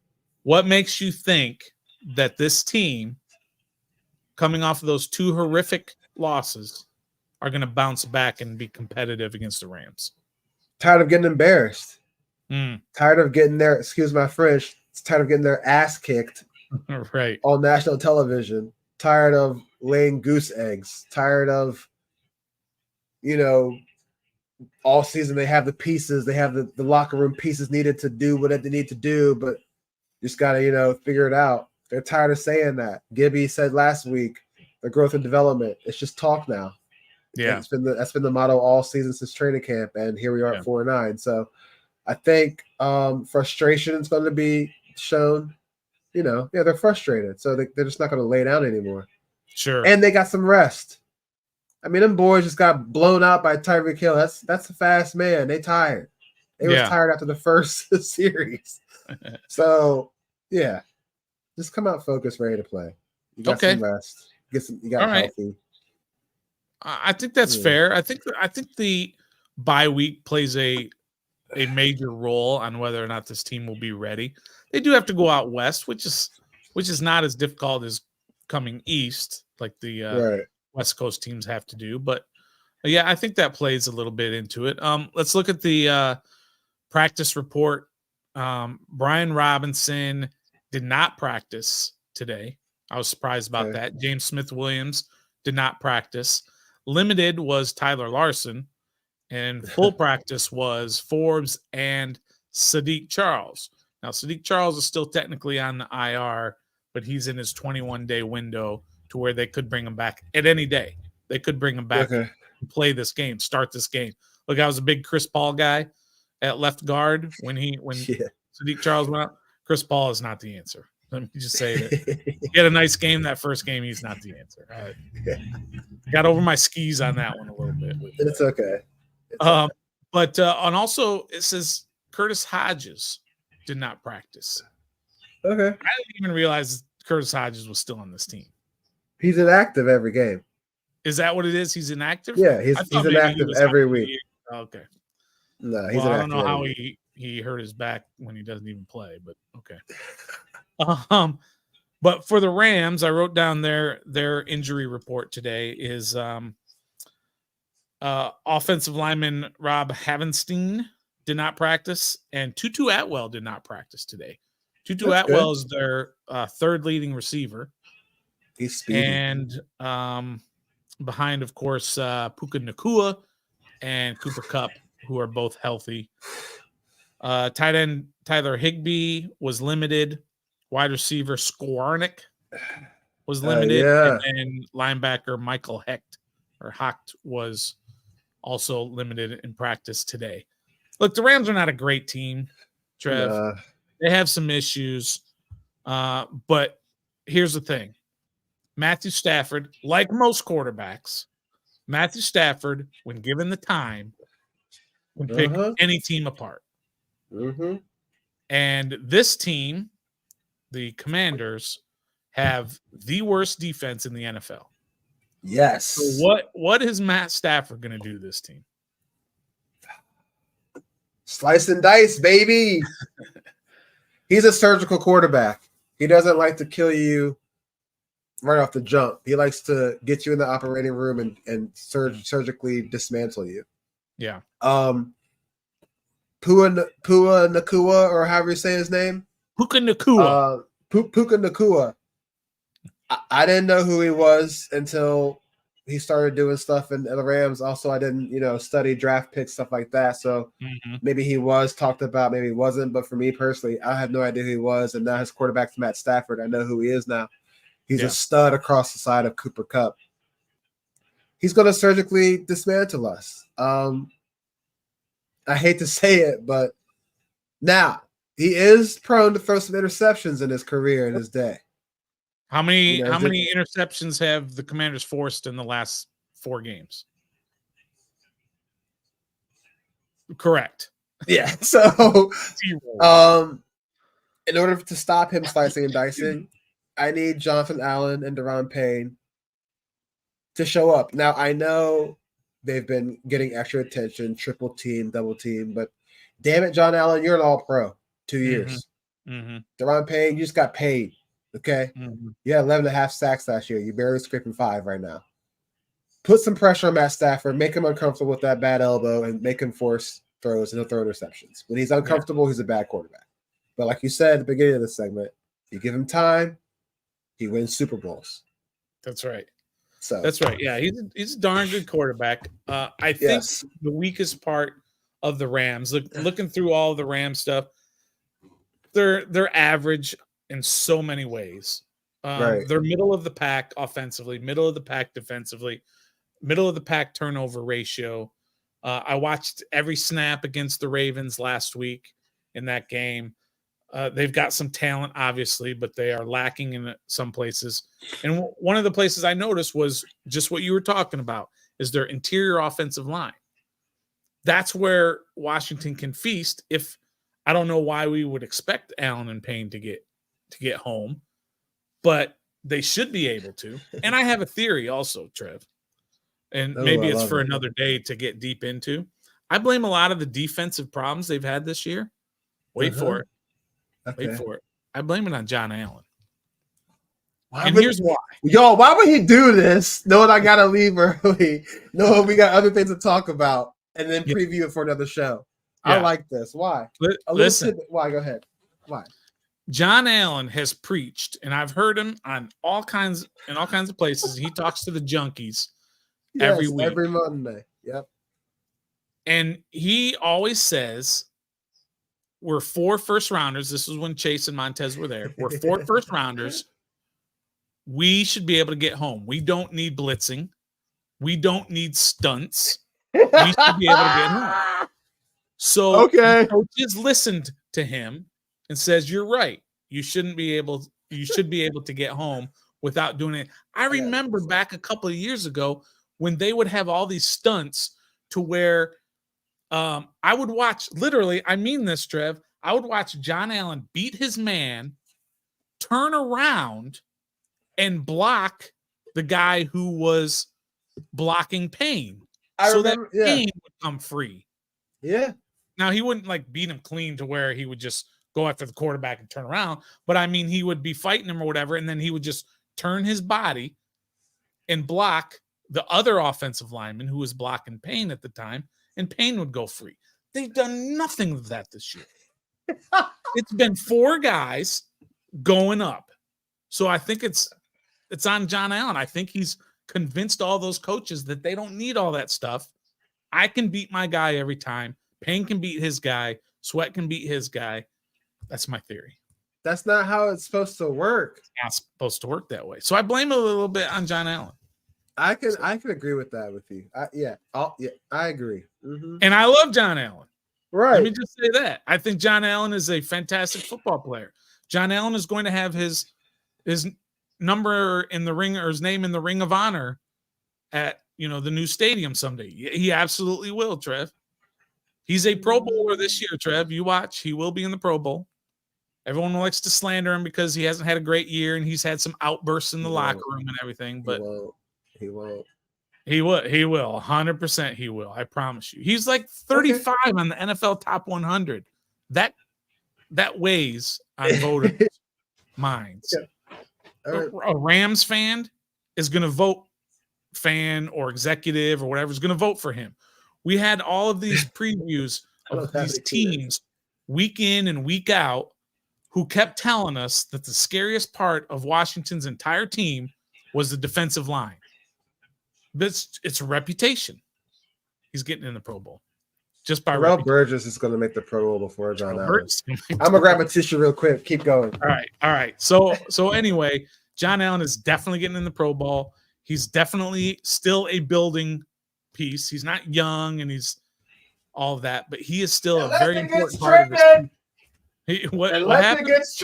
What makes you think that this team, coming off of those 2 horrific losses, are going to bounce back and be competitive against the Rams? Tired of getting embarrassed. Tired of getting their, excuse my French, tired of getting their ass kicked right on national television. Tired of laying goose eggs. Tired of, you know, all season they have the pieces. They have the locker room pieces needed to do what they need to do, but just got to, you know, figure it out. They're tired of saying that. Gibby said last week, the growth and development. It's just talk now. Yeah, that's been the motto all season since training camp, and here we are at 4-9. So I think frustration is going to be shown. You know, they're frustrated, so they're just not going to lay down anymore. Sure. And they got some rest. I mean, them boys just got blown out by Tyreek Hill. That's a fast man. They tired. They was tired after the first series. So yeah, just come out focused, ready to play. You got some rest. You got healthy. I think that's fair. I think the bye week plays a major role on whether or not this team will be ready. They do have to go out west, which is not as difficult as coming east, like the West Coast teams have to do. But yeah, I think that plays a little bit into it. Let's look at the practice report. Brian Robinson did not practice today. I was surprised about that. James Smith-Williams did not practice. Limited was Tyler Larson, and full practice was Forbes and Sadiq Charles. Now, Sadiq Charles is still technically on the IR, but he's in his 21-day window to where they could bring him back at any day. They could bring him back and play this game, start this game. Look, I was a big Chris Paul guy at left guard when Sadiq Charles went out. Chris Paul is not the answer. Let me just say that he had a nice game that first game. He's not the answer. Got over my skis on that one a little bit. It's okay. But on also it says Curtis Hodges did not practice. Okay. I didn't even realize Curtis Hodges was still on this team. He's inactive every game. Is that what it is? He's inactive? Yeah, he's inactive every week. Okay. No, he's inactive. I don't know how he hurt his back when he doesn't even play, but okay. But for the Rams, I wrote down their injury report today is offensive lineman Rob Havenstein did not practice, and Tutu Atwell did not practice today. Tutu Atwell is their third leading receiver. He's speedy. And behind, of course, Puka Nacua and Cooper Kupp, who are both healthy. Tight end Tyler Higbee was limited. Wide receiver Skwarnik was limited. And linebacker Michael Hecht was also limited in practice today. Look, the Rams are not a great team, Trev. They have some issues. But here's the thing. Matthew Stafford, like most quarterbacks, Matthew Stafford, when given the time, can pick any team apart. And this team, the Commanders, have the worst defense in the NFL. Yes. So what is Matt Stafford going to do to this team? Slice and dice, baby. He's a surgical quarterback. He doesn't like to kill you right off the jump. He likes to get you in the operating room and surgically dismantle you. Yeah. Puka Nakua, or however you say his name. Puka Nakua. Puka Nakua. I didn't know who he was until he started doing stuff in the Rams. Also, I didn't, study draft picks, stuff like that. So maybe he was talked about, maybe he wasn't. But for me personally, I had no idea who he was. And now his quarterback's Matt Stafford. I know who he is now. He's a stud across the side of Cooper Kupp. He's going to surgically dismantle us. I hate to say it, but now he is prone to throw some interceptions in his career in his day. How many interceptions have the Commanders forced in the last 4 games? Correct. Yeah. So, in order to stop him slicing and dicing, I need Jonathan Allen and Deron Payne to show up. Now, I know they've been getting extra attention, triple team, double team, but damn it, John Allen, you're an all-pro. 2 years. Deron Payne, you just got paid. Okay. You had 11.5 sacks last year. You're barely scraping 5 right now. Put some pressure on Matt Stafford, make him uncomfortable with that bad elbow, and make him force throws, and he'll throw interceptions. When he's uncomfortable, he's a bad quarterback. But like you said at the beginning of the segment, you give him time, he wins Super Bowls. That's right. So that's right. Yeah, he's a darn good quarterback. I think the weakest part of the Rams, looking through all of the Rams stuff, they're average in so many ways. They're middle of the pack offensively, middle of the pack defensively, middle of the pack turnover ratio. I watched every snap against the Ravens last week in that game. They've got some talent, obviously, but they are lacking in some places. And one of the places I noticed was just what you were talking about, is their interior offensive line. That's where Washington can feast. If I don't know why we would expect Allen and Payne to get home, but they should be able to. And I have a theory also, Trev, and maybe it's for another day to get deep into. I blame a lot of the defensive problems they've had this year. Wait for it. Okay. Wait for it. I blame it on John Allen. Here's why. Yo, why would he do this? Knowing I gotta leave early, knowing we got other things to talk about, and then preview it for another show. Yeah. I like this. Why? Listen. Why? Go ahead. Why? John Allen has preached, and I've heard him on all kinds of places. He talks to the junkies every week, every Monday. Yep. And he always says, we're 4 first rounders. This was when Chase and Montez were there. We're 4 first rounders. We should be able to get home. We don't need blitzing. We don't need stunts. We should be able to get home. So the coaches listened to him and says, you're right. You should be able to get home without doing it. I remember back a couple of years ago when they would have all these stunts to where I would watch, literally, I mean this, Trev, I would watch John Allen beat his man, turn around, and block the guy who was blocking Payne. That Payne would come free. Yeah. Now, he wouldn't beat him clean to where he would just go after the quarterback and turn around. But, I mean, he would be fighting him or whatever, and then he would just turn his body and block the other offensive lineman who was blocking Payne at the time, and Payne would go free. They've done nothing of that this year. It's been 4 guys going up. So I think it's on John Allen. I think he's convinced all those coaches that they don't need all that stuff. I can beat my guy every time. Payne can beat his guy. Sweat can beat his guy. That's my theory. That's not how it's supposed to work. It's not supposed to work that way. So I blame a little bit on John Allen. I can agree with that with you. I agree. Mm-hmm. And I love John Allen. Right. Let me just say that. I think John Allen is a fantastic football player. John Allen is going to have his number in the ring, or his name in the Ring of Honor at the new stadium someday. He absolutely will, Trev. He's a Pro Bowler this year, Trev. You watch. He will be in the Pro Bowl Everyone likes to slander him because he hasn't had a great year and he's had some outbursts in the locker room and everything. But he won't. He will. 100% he will. I promise you. He's like 35 on the NFL top 100. That weighs on voters' minds. Yeah. A Rams fan is going to vote fan or executive or whatever is going to vote for him. We had all of these previews of these teams week in and week out who kept telling us that the scariest part of Washington's entire team was the defensive line. It's a reputation. He's getting in the Pro Bowl. Just by Terrell Burgess is going to make the Pro Bowl before John Allen. I'm going to grab a tissue real quick. Keep going. All right. So anyway, John Allen is definitely getting in the Pro Bowl. He's definitely still a building piece. He's not young and he's all of that, but he is still a very important part of this team. Unless he gets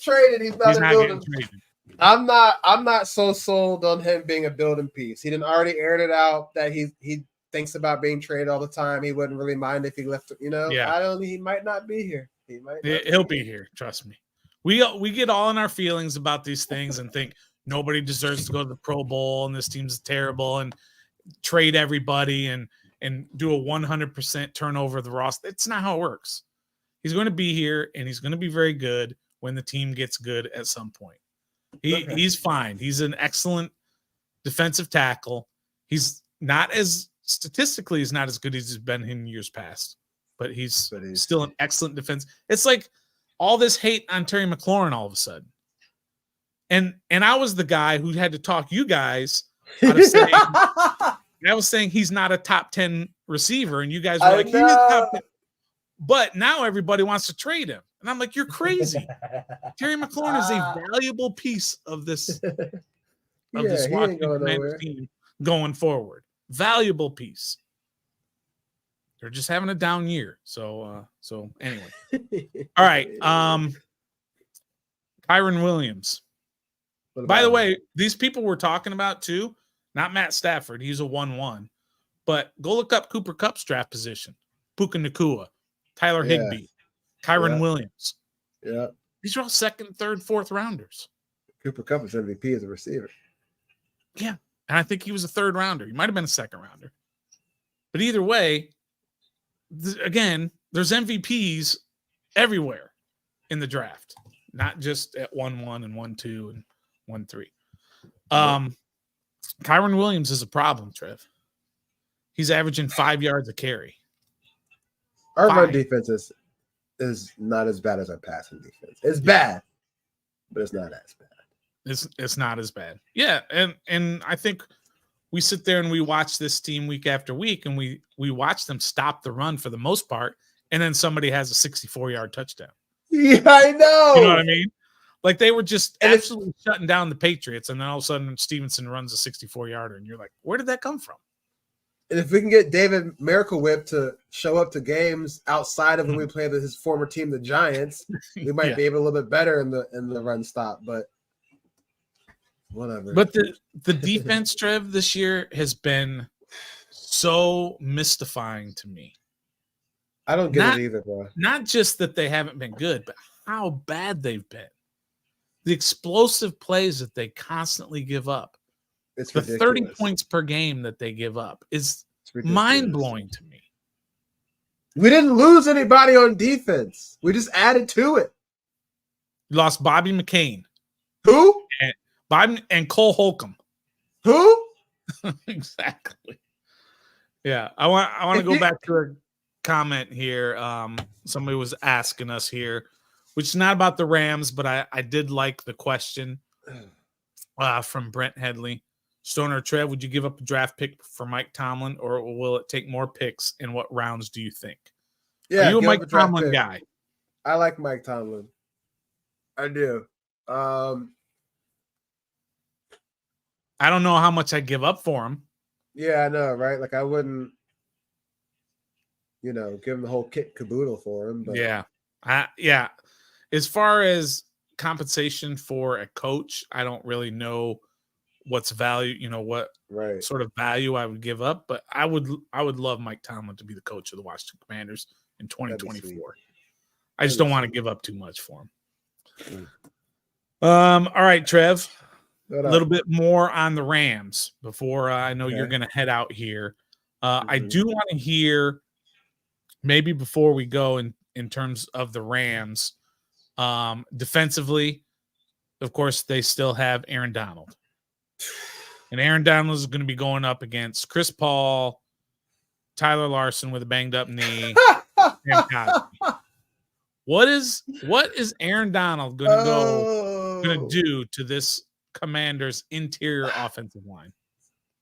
traded, he's not getting traded. I'm not so sold on him being a building piece. He didn't already aired it out that he thinks about being traded all the time. He wouldn't really mind if he left. Yeah. He might not be here. He'll be here. Trust me. We get all in our feelings about these things and think nobody deserves to go to the Pro Bowl and this team's terrible and trade everybody and do a 100% turnover of the roster. It's not how it works. He's going to be here and he's going to be very good when the team gets good at some point. He's fine. He's an excellent defensive tackle. He's not as statistically, he's not as good as he's been in years past, but he's still an excellent defense. It's like all this hate on Terry McLaurin all of a sudden. And I was the guy who had to talk you guys out of saying, I was saying he's not a top 10 receiver, and you guys were like, he's top 10. But now everybody wants to trade him. And I'm like, you're crazy. Terry McLaurin is a valuable piece of this Washington team going forward. Valuable piece. They're just having a down year. So anyway. All right. Kyren Williams. By the way, these people we're talking about too, not Matt Stafford. He's a 1-1. But go look up Cooper Kupp's draft position. Puka Nacua, Tyler Higbee, Kyren Williams. Yeah. These are all second, third, fourth rounders. Cooper Kupp is MVP as a receiver. Yeah. And I think he was a third rounder. He might have been a second rounder. But either way, again, there's MVPs everywhere in the draft, not just at 1-1 and 1-2 and 1-3. Kyren Williams is a problem, Trev. He's averaging 5 yards a carry. Our run defense is not as bad as our passing defense. It's bad, but it's not as bad. It's not as bad. Yeah, and I think we sit there and we watch this team week after week, and we watch them stop the run for the most part, and then somebody has a 64-yard touchdown. Yeah, I know. You know what I mean? Like they were just absolutely shutting down the Patriots, and then all of a sudden Stevenson runs a 64-yarder, and you're like, where did that come from? And if we can get David Miracle Whip to show up to games outside of when we play his former team, the Giants, we might be able a little bit better in the run stop, but whatever. But the defense, Trev, this year has been so mystifying to me. I don't get it either, bro. Not just that they haven't been good, but how bad they've been. The explosive plays that they constantly give up. It's the ridiculous. 30 points per game that they give up is mind-blowing to me. We didn't lose anybody on defense. We just added to it. You lost Bobby McCain. Who? And Cole Holcomb. Who? Exactly. Yeah. I want to go back to a comment here. Somebody was asking us here, which is not about the Rams, but I did like the question from Brent Headley. Stoner Trev, would you give up a draft pick for Mike Tomlin, or will it take more picks? And what rounds do you think? Yeah, are you a Mike Tomlin guy? I like Mike Tomlin. I do. I don't know how much I'd give up for him. Yeah, I know, right? Like I wouldn't, give him the whole kit caboodle for him. But yeah. As far as compensation for a coach, I don't really know what's value, what sort of value I would give up, but I would love Mike Tomlin to be the coach of the Washington Commanders in 2024. I just don't want to give up too much for him. All right, Trev. A little bit more on the Rams before I know you're going to head out here. I do want to hear, maybe before we go in terms of the Rams, defensively, of course, they still have Aaron Donald. And Aaron Donald is going to be going up against Chris Paul, Tyler Larson with a banged up knee, and Cosby. What is Aaron Donald going to do to this Commanders' interior offensive line?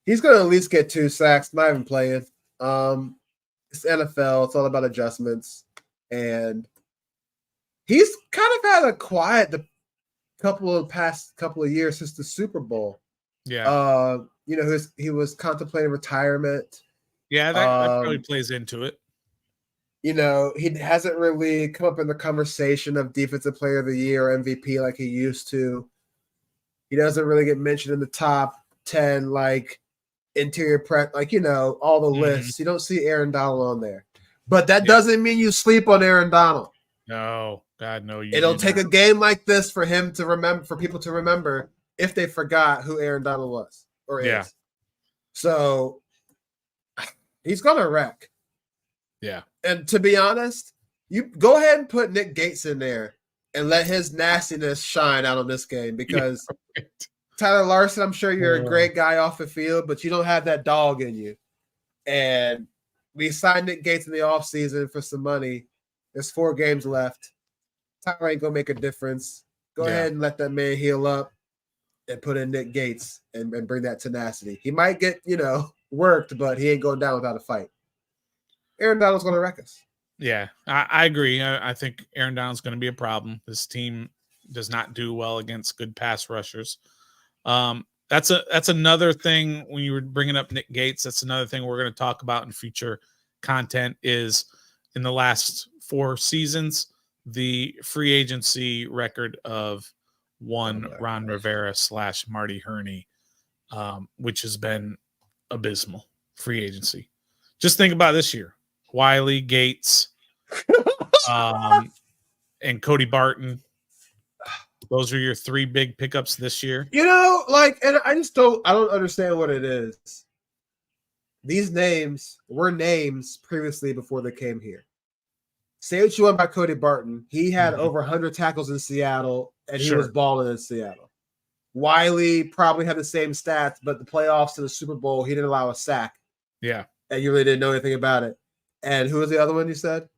He's going to at least get 2 sacks, not even playing. It's NFL. It's all about adjustments. And he's kind of had a quiet the past couple of years since the Super Bowl. Yeah. He was contemplating retirement. Yeah, that probably plays into it. He hasn't really come up in the conversation of Defensive Player of the Year or MVP like he used to. He doesn't really get mentioned in the top 10, like interior prep, all the lists. You don't see Aaron Donald on there. But that doesn't mean you sleep on Aaron Donald. No, God, no. It'll take a game like this for him to remember, for people to remember if they forgot who Aaron Donald was or is. So he's gonna wreck. Yeah. And to be honest, you go ahead and put Nick Gates in there and let his nastiness shine out on this game, because Tyler Larson, I'm sure you're a great guy off the field, but you don't have that dog in you. And we signed Nick Gates in the offseason for some money. There's 4 games left. Tyler ain't going to make a difference. Go ahead and let that man heal up and put in Nick Gates and bring that tenacity. He might get, worked, but he ain't going down without a fight. Aaron Donald's going to wreck us. Yeah, I agree. I think Aaron Donald's going to be a problem. This team does not do well against good pass rushers. That's another thing when you were bringing up Nick Gates. That's another thing we're going to talk about in future content is in the last 4 seasons, the free agency record of one Ron Rivera / Marty Herney, which has been abysmal free agency. Just think about this year. Wiley, Gates, and Cody Barton. Those are your 3 big pickups this year. And I don't understand what it is. These names were names previously before they came here. Say what you want about Cody Barton. He had over 100 tackles in Seattle, and he was balling in Seattle. Wiley probably had the same stats, but the playoffs to the Super Bowl, he didn't allow a sack. Yeah. And you really didn't know anything about it. And who was the other one you said?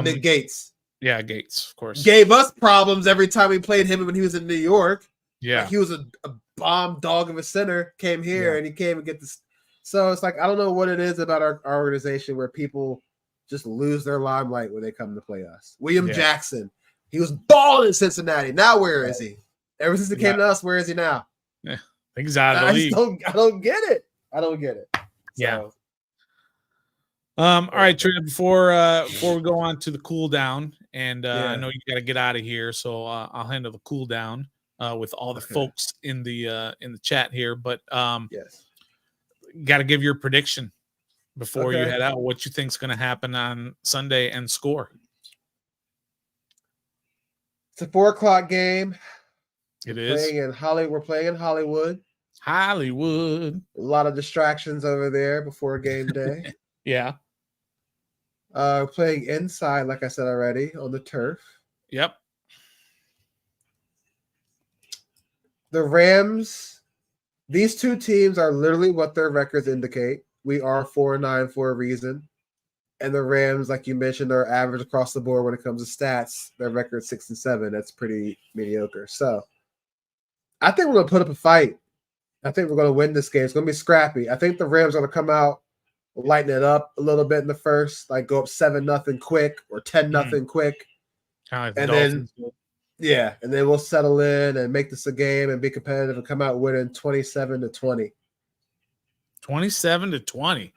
Nick Gates. Yeah, Gates, of course. Gave us problems every time we played him when he was in New York. Yeah. He was a bomb dog of a center, came here, and he came and get this. So it's like, I don't know what it is about our organization where people just lose their limelight when they come to play us. William Jackson. He was balling in Cincinnati. Now where is he? Ever since he came to us, where is he now? Yeah. I think he's out of the league. I don't get it. I don't get it. Yeah. All right, Trina, before we go on to the cool down, and I know you got to get out of here, so I'll handle the cool down with all the folks in the chat here. But got to give your prediction before you head out. What you think's going to happen on Sunday and score? It's a 4:00 game. We're playing in Hollywood. Hollywood. A lot of distractions over there before game day. Yeah. Playing inside, like I said already, on the turf. Yep. The Rams, these 2 teams are literally what their records indicate. We are 4-9 for a reason. And the Rams, like you mentioned, are average across the board when it comes to stats. Their record 6-7. That's pretty mediocre. So I think we're going to put up a fight. I think we're going to win this game. It's going to be scrappy. I think the Rams are going to come out, lighten it up a little bit in the first, like go up 7-0 quick or 10-0 quick. Kind of like and then we'll settle in and make this a game and be competitive and come out winning 27-20. 27-20.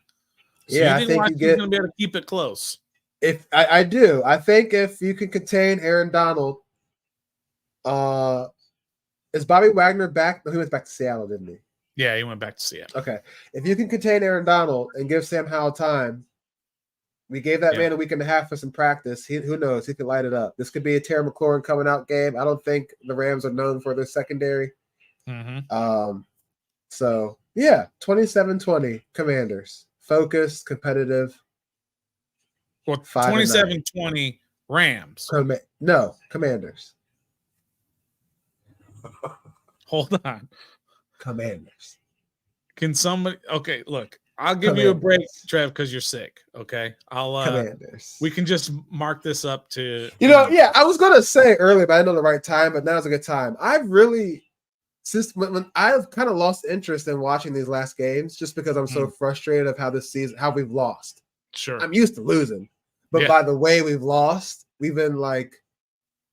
So I think Washington's going to be able to keep it close. If I do, I think if you can contain Aaron Donald, is Bobby Wagner back? No, he went back to Seattle, didn't he? Yeah, he went back to Seattle. Okay. If you can contain Aaron Donald and give Sam Howell time, We gave that man a week and a half for some practice. Who knows? He could light it up. This could be a Terry McLaurin coming out game. I don't think the Rams are known for their secondary. Mm-hmm. So, yeah, 27-20 Commanders. Focused, competitive. Well, 27-20 Rams. No, Commanders. Hold on. Commanders. Can somebody – okay, look. I'll give you a break, Trev, because you're sick. Okay, Commanders. We can just mark this up to I was gonna say earlier, but I know the right time. But now's a good time. I've really since when I've kind of lost interest in watching these last games, just because I'm so frustrated of how this season, how we've lost. Sure, I'm used to losing, but by the way we've lost, we've been like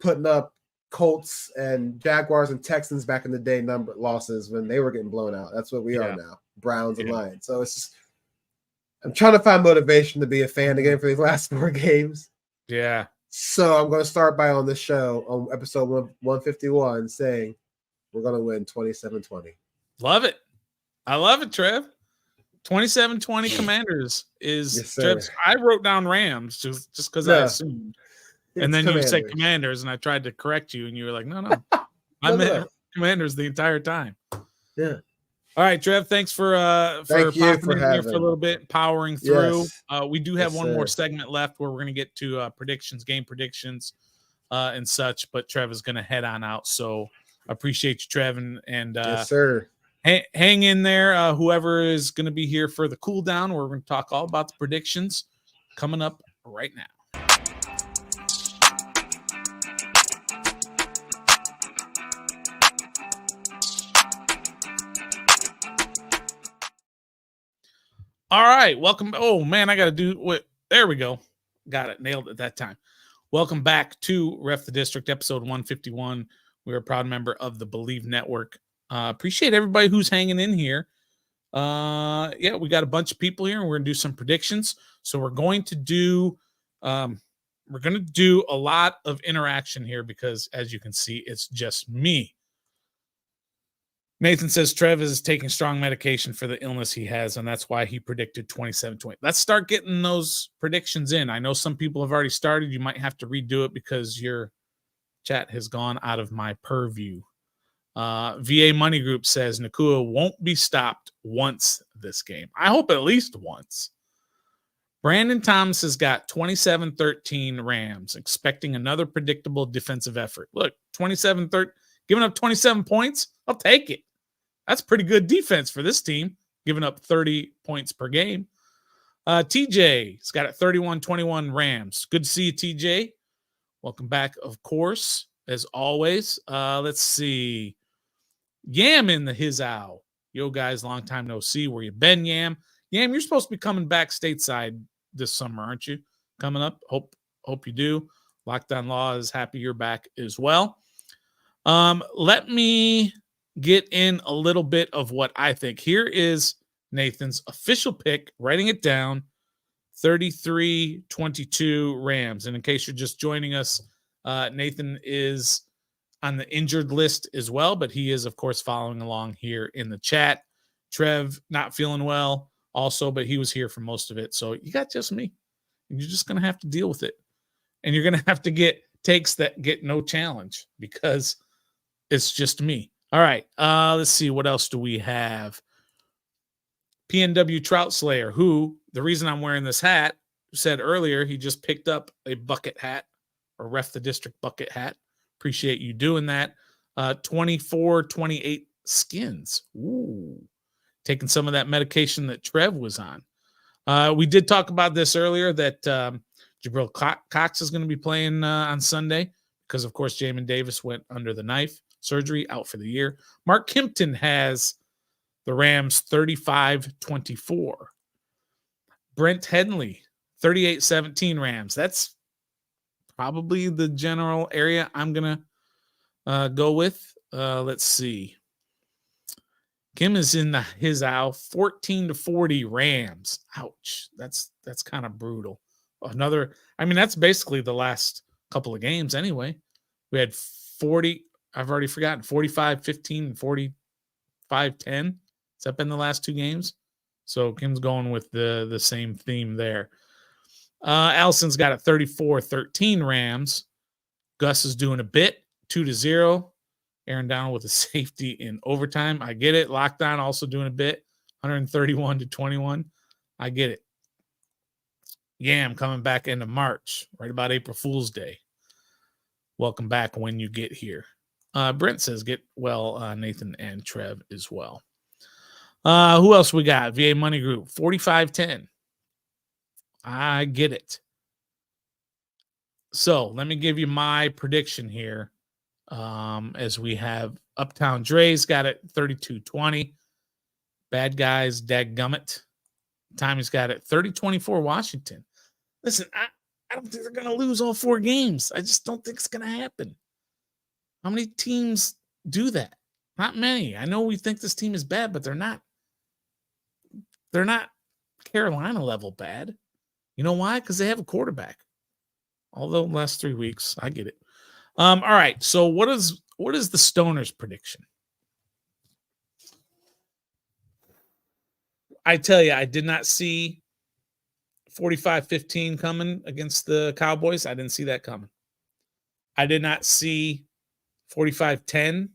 putting up Colts and Jaguars and Texans back in the day number losses when they were getting blown out. That's what we are now. Browns and Lions. So it's just I'm trying to find motivation to be a fan again for these last 4 games. Yeah. So I'm going to start by on this show on episode 151 saying we're going to win 27-20. Love it. I love it, Trev. 27-20 Commanders is Trev's. I wrote down Rams just because I assumed. And then you said Commanders, and I tried to correct you, and you were like, no. I meant Commanders the entire time. Yeah. All right, Trev, thanks for popping in here for a little bit, powering through. Yes. We do have one more segment left where we're going to get to predictions, game predictions, and such, but Trev is going to head on out. So I appreciate you, Trev, and yes, sir. Hang in there. Whoever is going to be here for the cool down, we're going to talk all about the predictions coming up right now. All right, welcome. Oh, man, I got to do what? There we go. Got it. Nailed it that time. Welcome back to Ref the District, episode 151. We're a proud member of the Believe Network. Appreciate everybody who's hanging in here. We got a bunch of people here, and we're going to do some predictions. So we're going to do a lot of interaction here because, as you can see, it's just me. Nathan says Trev is taking strong medication for the illness he has, and that's why he predicted 27-20. Let's start getting those predictions in. I know some people have already started. You might have to redo it because your chat has gone out of my purview. VA Money Group says Nakua won't be stopped once this game. I hope at least once. Brandon Thomas has got 27-13 Rams, expecting another predictable defensive effort. Look, 27-13, giving up 27 points. I'll take it. That's pretty good defense for this team, giving up 30 points per game. TJ's got it 31-21 Rams. Good to see you, TJ. Welcome back, of course, as always. Let's see. Yam in the his owl. Yo, guys, long time no see. Where you been, Yam? Yam, you're supposed to be coming back stateside this summer, aren't you? Coming up. Hope you do. Lockdown Law is happy you're back as well. Let me get in a little bit of what I think. Here is Nathan's official pick, writing it down, 33-22 Rams. And in case you're just joining us, Nathan is on the injured list as well, but he is, of course, following along here in the chat. Trev, not feeling well also, but he was here for most of it. So you got just me. And you're just going to have to deal with it. And you're going to have to get takes that get no challenge because it's just me. All right, let's see. What else do we have? PNW Trout Slayer, who, the reason I'm wearing this hat, said earlier he just picked up a bucket hat, or Ref the District bucket hat. Appreciate you doing that. 24-28 Skins. Ooh, taking some of that medication that Trev was on. We did talk about this earlier that Jabril Cox is going to be playing on Sunday because, of course, Jamin Davis went under the knife. Surgery, out for the year. Mark Kimpton has the Rams 35-24. Brent Headley, 38-17 Rams. That's probably the general area I'm going to go with. Let's see. Kim is in his owl, 14-40 Rams. Ouch. That's kind of brutal. That's basically the last couple of games anyway. We had 40. I've already forgotten. 45-15 and 45-10. Has that been the last 2 games? So Kim's going with the same theme there. Allison's got it 34-13 Rams. Gus is doing a bit, 2-0. Aaron Donald with a safety in overtime. I get it. Lockdown also doing a bit, 131-21. I get it. Yam coming back into March, right about April Fool's Day. Welcome back when you get here. Brent says get well, Nathan and Trev as well. Who else we got? VA Money Group, 45-10. I get it. So let me give you my prediction here. As we have Uptown Dre's got it 32-20. Bad Guys, Dadgummit. Tommy's got it 30-24 Washington. Listen, I don't think they're going to lose all 4 games. I just don't think it's going to happen. How many teams do that? Not many. I know we think this team is bad, but they're not. They're not Carolina level bad. You know why? Because they have a quarterback. Although last 3 weeks, I get it. All right. So what is the Stoners prediction? I tell you, I did not see 45-15 coming against the Cowboys. I didn't see that coming. I did not see 45-10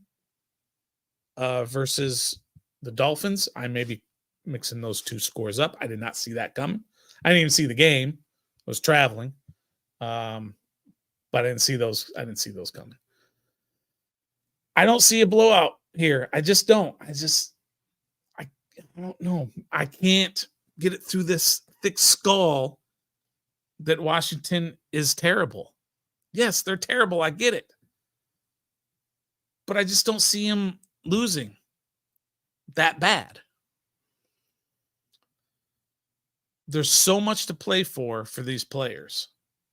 versus the Dolphins. I may be mixing those two scores up. I did not see that coming. I didn't even see the game. I was traveling. But I didn't see those coming. I don't see a blowout here. I just don't. I don't know. I can't get it through this thick skull that Washington is terrible. Yes, they're terrible. I get it. But I just don't see them losing that bad. There's so much to play for these players.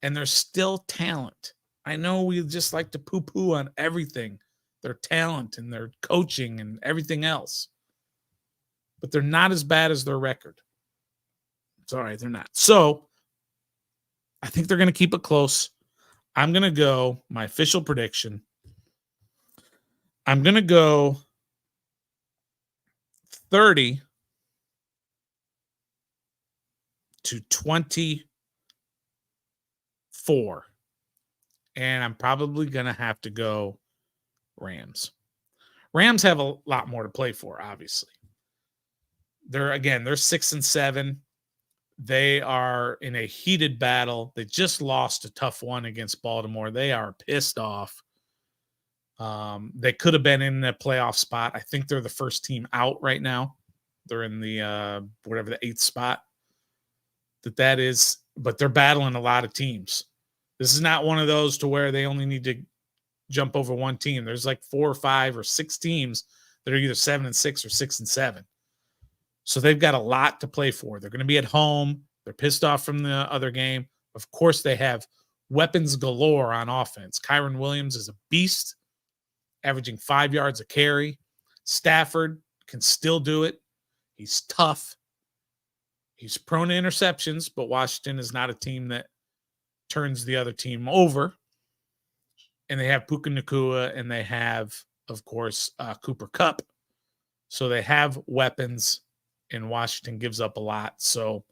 And there's still talent. I know we just like to poo-poo on everything. Their talent and their coaching and everything else. But they're not as bad as their record. Sorry, they're not. So, I think they're going to keep it close. I'm going to go, my official prediction, I'm going to go 30-24. And I'm probably going to have to go Rams. Rams have a lot more to play for, obviously. They're 6-7. They are in a heated battle. They just lost a tough one against Baltimore. They are pissed off. They could have been in the playoff spot. I think they're the first team out right now. They're in the whatever the 8th spot that is, but they're battling a lot of teams. This is not one of those to where they only need to jump over one team. There's like 4 or 5 or 6 teams that are either 7-6 or 6-7. So they've got a lot to play for. They're going to be at home. They're pissed off from the other game. Of course, they have weapons galore on offense. Kyron Williams is a beast, averaging 5 yards a carry. Stafford can still do it. He's tough. He's prone to interceptions, but Washington is not a team that turns the other team over. And they have Puka Nacua, and they have, of course, Cooper Kupp. So they have weapons, and Washington gives up a lot. So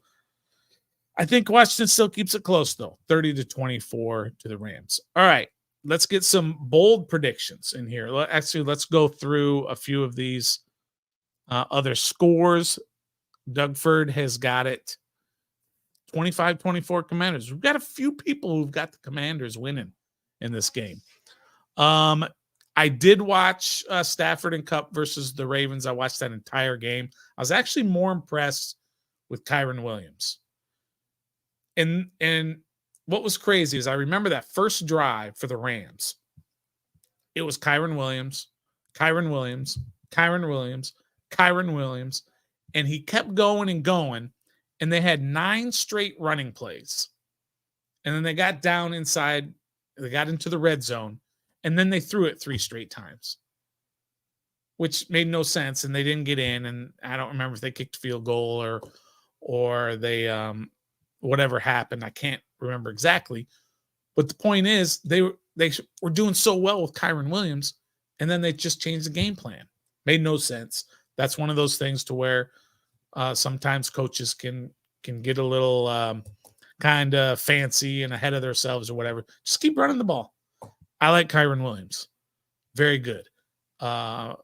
I think Washington still keeps it close, though, 30-24 to the Rams. All right, let's get some bold predictions in here. Actually, let's go through a few of these other scores. Dougford has got it 25-24 Commanders. We've got a few people who've got the Commanders winning in this game. I did watch Stafford and Kupp versus the Ravens. I watched that entire game. I was actually more impressed with Kyron Williams. And what was crazy is I remember that first drive for the Rams. It was Kyron Williams, Kyron Williams, Kyron Williams, Kyron Williams, and he kept going and going, and they had 9 straight running plays. And then they got down inside, they got into the red zone, and then they threw it 3 straight times, which made no sense, and they didn't get in, and I don't remember if they kicked a field goal or they whatever happened. I can't remember exactly. But the point is, they were doing so well with Kyron Williams, and then they just changed the game plan. Made no sense. That's one of those things to where sometimes coaches can get a little kind of fancy and ahead of themselves or whatever. Just keep running the ball. I like Kyren Williams. Very good. But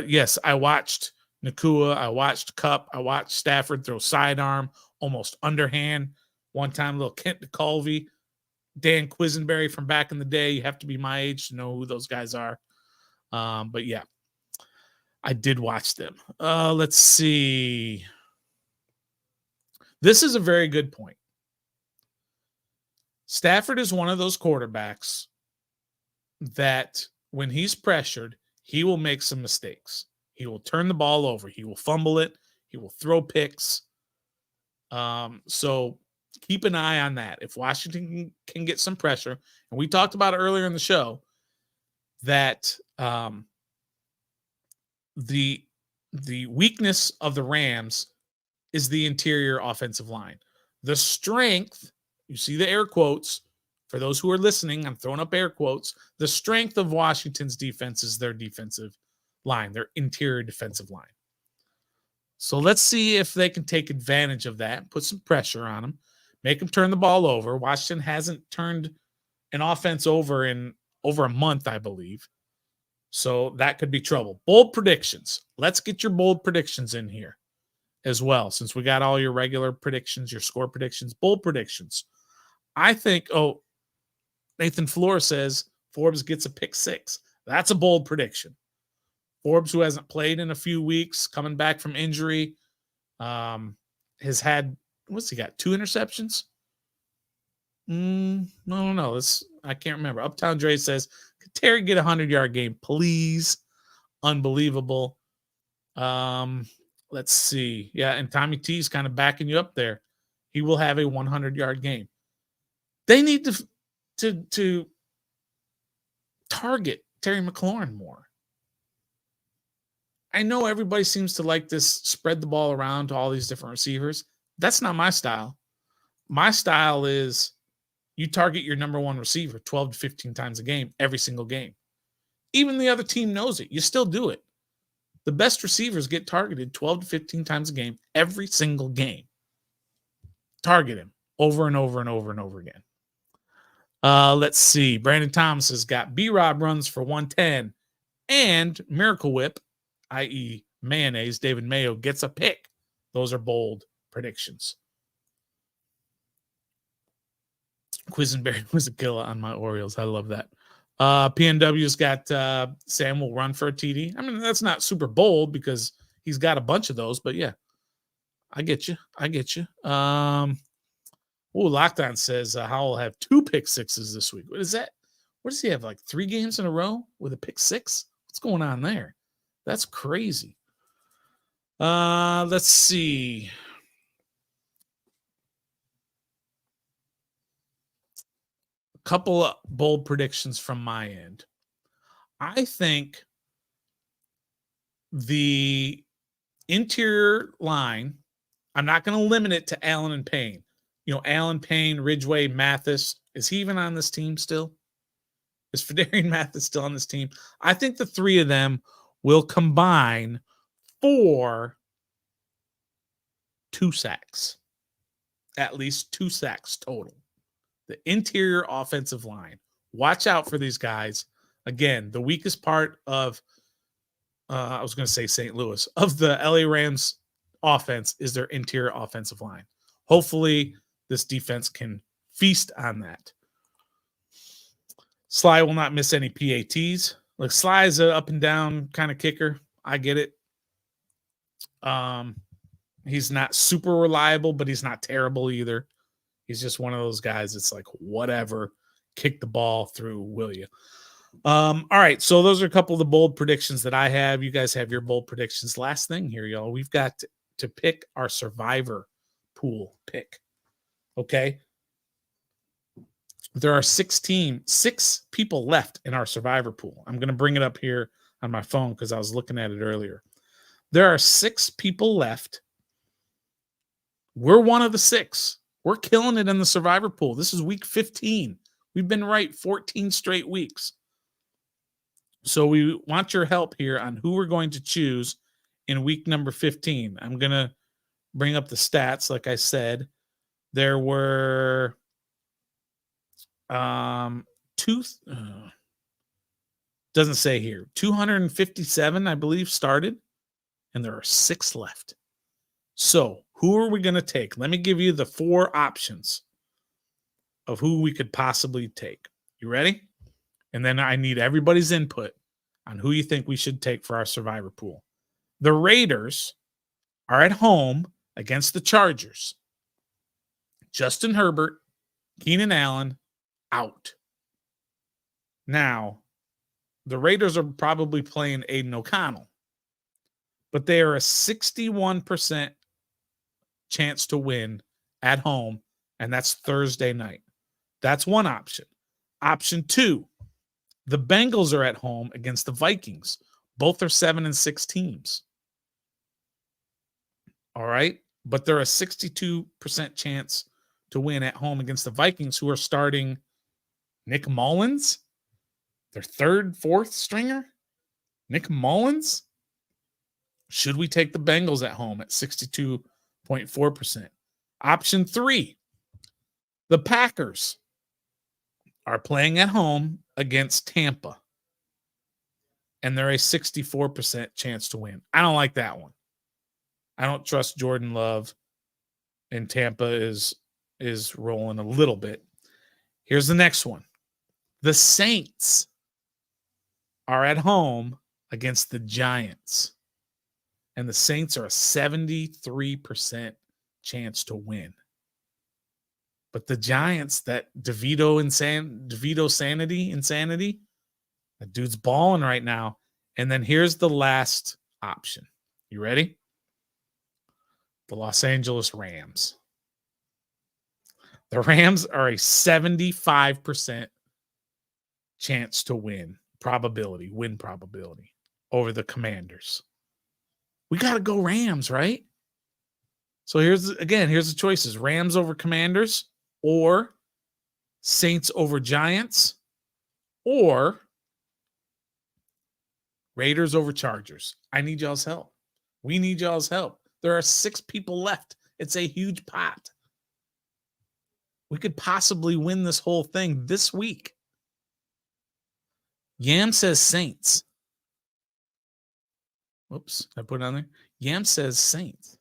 yes, I watched Nakua. I watched Kupp. I watched Stafford throw sidearm, almost underhand. One time, little Kent DeColvey, Dan Quisenberry from back in the day. You have to be my age to know who those guys are. But yeah, I did watch them. Let's see. This is a very good point. Stafford is one of those quarterbacks that when he's pressured, he will make some mistakes. He will turn the ball over. He will fumble it. He will throw picks. So keep an eye on that. If Washington can get some pressure, and we talked about it earlier in the show, that the weakness of the Rams is the interior offensive line. The strength, you see the air quotes, for those who are listening, I'm throwing up air quotes. The strength of Washington's defense is their defensive line, their interior defensive line. So let's see if they can take advantage of that, put some pressure on them, make them turn the ball over. Washington hasn't turned an offense over in over a month, I believe. So that could be trouble. Bold predictions. Let's get your bold predictions in here as well, since we got all your regular predictions, your score predictions, bold predictions. I think, Nathan Flores says Forbes gets a pick 6. That's a bold prediction. Forbes, who hasn't played in a few weeks, coming back from injury, has had, what's he got, 2 interceptions? No. I can't remember. Uptown Dre says, could Terry get a 100-yard game, please? Unbelievable. Let's see. Yeah, and Tommy T's kind of backing you up there. He will have a 100-yard game. They need to target Terry McLaurin more. I know everybody seems to like this spread the ball around to all these different receivers. That's not my style. My style is you target your number one receiver 12 to 15 times a game, every single game. Even the other team knows it. You still do it. The best receivers get targeted 12 to 15 times a game, every single game. Target him over and over and over and over again. Let's see. Brandon Thomas has got B-Rob runs for 110 and Miracle Whip, i.e. mayonnaise, David Mayo gets a pick. Those are bold predictions. Quisenberry was a killer on my Orioles. I love that. PNW's got Sam will run for a TD. I mean, that's not super bold because he's got a bunch of those, but yeah, I get you. Lockdown says Howell will have 2 pick 6s this week. What is that? What does he have, like 3 games in a row with a pick 6? What's going on there? That's crazy. Let's see. A couple of bold predictions from my end. I think the interior line, I'm not going to limit it to Allen and Payne. You know, Allen, Payne, Ridgeway, Mathis. Is he even on this team still? Is Fedarian Mathis still on this team? I think the 3 of them will combine for 2 sacks. At least 2 sacks total. The interior offensive line. Watch out for these guys. Again, the weakest part of, I was going to say St. Louis, of the LA Rams offense is their interior offensive line. Hopefully, this defense can feast on that. Sly will not miss any PATs. Like, Sly is an up and down kind of kicker. I get it. He's not super reliable, but he's not terrible either. He's just one of those guys that's like, whatever, kick the ball through, will you? All right, so those are a couple of the bold predictions that I have. You guys have your bold predictions. Last thing here, y'all. We've got to pick our survivor pool pick. Okay? There are 6 people left in our survivor pool. I'm going to bring it up here on my phone because I was looking at it earlier. There are 6 people left. We're one of the 6. We're killing it in the survivor pool. This is week 15. We've been right 14 straight weeks. So we want your help here on who we're going to choose in week number 15. I'm going to bring up the stats, like I said. There were doesn't say here. 257, I believe, started, and there are 6 left. So who are we going to take? Let me give you the 4 options of who we could possibly take. You ready? And then I need everybody's input on who you think we should take for our survivor pool. The Raiders are at home against the Chargers. Justin Herbert, Keenan Allen, out. Now, the Raiders are probably playing Aiden O'Connell, but they are a 61% chance to win at home, and that's Thursday night. That's one option. Option 2, the Bengals are at home against the Vikings. Both are 7-6 teams. All right, but they're a 62% chance to win at home against the Vikings, who are starting Nick Mullins, their 3rd, 4th stringer. Nick Mullins. Should we take the Bengals at home at 62.4%? Option 3, the Packers are playing at home against Tampa, and they're a 64% chance to win. I don't like that one. I don't trust Jordan Love, and Tampa is rolling a little bit. Here's the next one. The Saints are at home against the Giants, and the Saints are a 73% chance to win. But the Giants, that DeVito insanity, that dude's balling right now. And then here's the last option. You ready? The Los Angeles Rams. The Rams are a 75% chance to win probability over the Commanders. We got to go Rams, right? So here's the choices. Rams over Commanders, or Saints over Giants, or Raiders over Chargers. I need y'all's help. We need y'all's help. There are 6 people left. It's a huge pot. We could possibly win this whole thing this week. Yam says Saints. Whoops, I put it on there. Yam says Saints.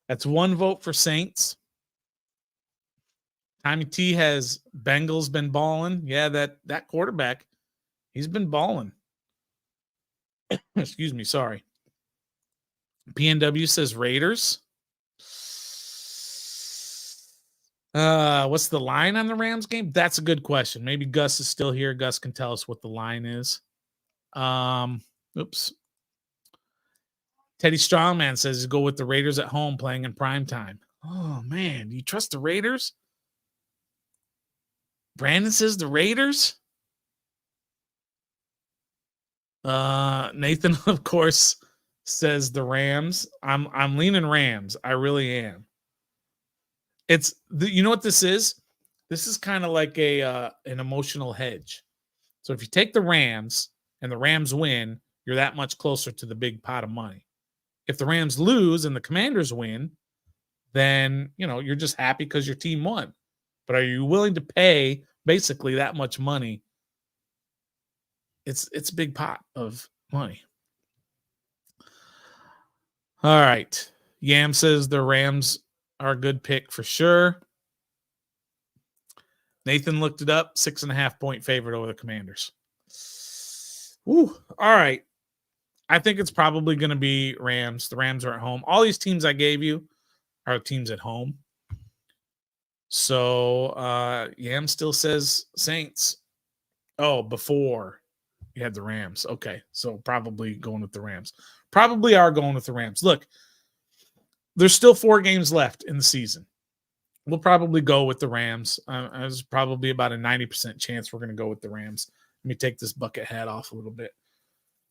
That's 1 vote for Saints. Tommy T has Bengals been balling. Yeah, that quarterback, he's been balling. Excuse me, sorry. PNW says Raiders. What's the line on the Rams game? That's a good question. Maybe Gus is still here. Gus can tell us what the line is. Oops. Teddy Strongman says go with the Raiders at home playing in prime time. Oh, man. Do you trust the Raiders? Brandon says the Raiders. Nathan, of course, says the Rams. I'm leaning Rams. I really am. You know what this is? This is kind of like an emotional hedge. So if you take the Rams and the Rams win, you're that much closer to the big pot of money. If the Rams lose and the Commanders win, then, you're just happy because your team won. But are you willing to pay basically that much money? It's a big pot of money. All right. Yam says the Rams are a good pick for sure. Nathan looked it up. 6.5 point favorite over the Commanders. Ooh, all right. I think it's probably going to be Rams. The Rams are at home. All these teams I gave you are teams at home. So Yam still says Saints. Oh, before you had the Rams. Okay, so probably going with the Rams. Probably are going with the Rams. Look, there's still 4 games left in the season. We'll probably go with the Rams. There's probably about a 90% chance we're going to go with the Rams. Let me take this bucket hat off a little bit.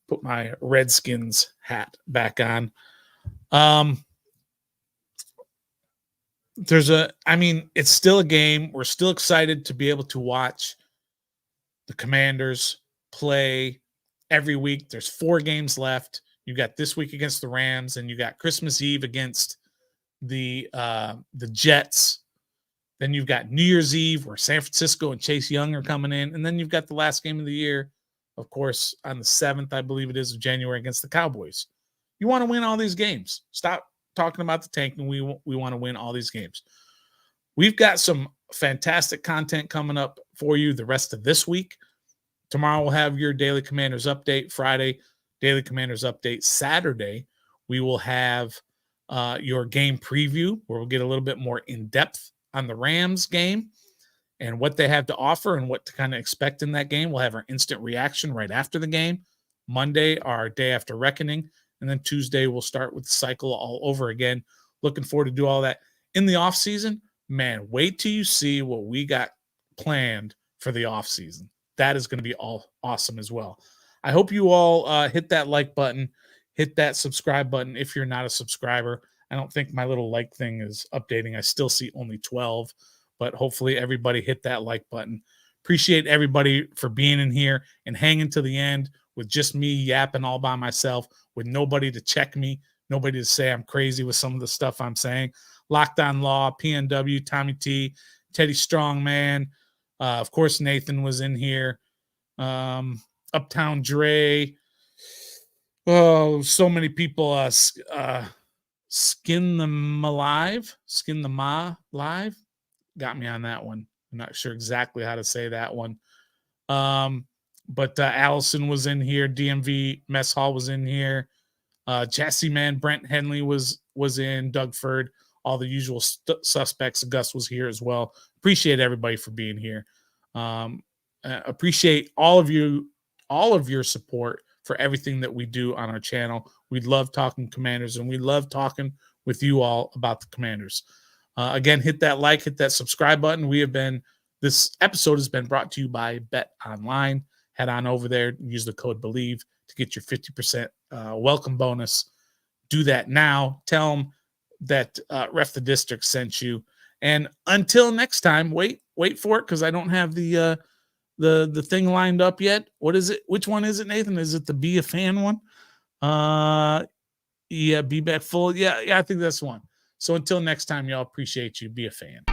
Put my Redskins hat back on. It's still a game. We're still excited to be able to watch the Commanders play every week. There's 4 games left. You got this week against the Rams, and you got Christmas Eve against the Jets. Then you've got New Year's Eve where San Francisco and Chase Young are coming in. And then you've got the last game of the year, of course, on the 7th, I believe it is, of January against the Cowboys. You want to win all these games. Stop talking about the tank, and we want to win all these games. We've got some fantastic content coming up for you the rest of this week. Tomorrow we'll have your Daily Commanders update. Friday, Daily Commanders update. Saturday, we will have your game preview where we'll get a little bit more in-depth on the Rams game and what they have to offer and what to kind of expect in that game. We'll have our instant reaction right after the game. Monday, our day after reckoning. And then Tuesday, we'll start with the cycle all over again. Looking forward to do all that. In the offseason, man, wait till you see what we got planned for the offseason. That is going to be all awesome as well. I hope you all hit that like button, hit that subscribe button if you're not a subscriber. I don't think my little like thing is updating. I still see only 12, but hopefully everybody hit that like button. Appreciate everybody for being in here and hanging to the end with just me yapping all by myself with nobody to check me, nobody to say I'm crazy with some of the stuff I'm saying. Locked On Law, PNW, Tommy T, Teddy Strongman. Of course, Nathan was in here. Uptown Dre. Oh, so many people. Skin the Ma Live. Got me on that one. I'm not sure exactly how to say that one. But Allison was in here. DMV Mess Hall was in here. Jesse Man, Brent Henley was in. Doug Ford, all the usual suspects. Gus was here as well. Appreciate everybody for being here. Appreciate all of your support for everything that we do on our channel. We love talking Commanders, and we love talking with you all about the Commanders. Again, hit that like, hit that subscribe button. This episode has been brought to you by Bet Online. Head on over there, use the code BELIEVE to get your 50% welcome bonus. Do that now. Tell them that Ref the District sent you. And until next time, wait for it because I don't have the thing lined up yet. What is it? Which one is it, Nathan? Is it the Be a Fan one? Yeah, Be Back Full. Yeah, I think that's one. So until next time, y'all, appreciate you. Be a fan.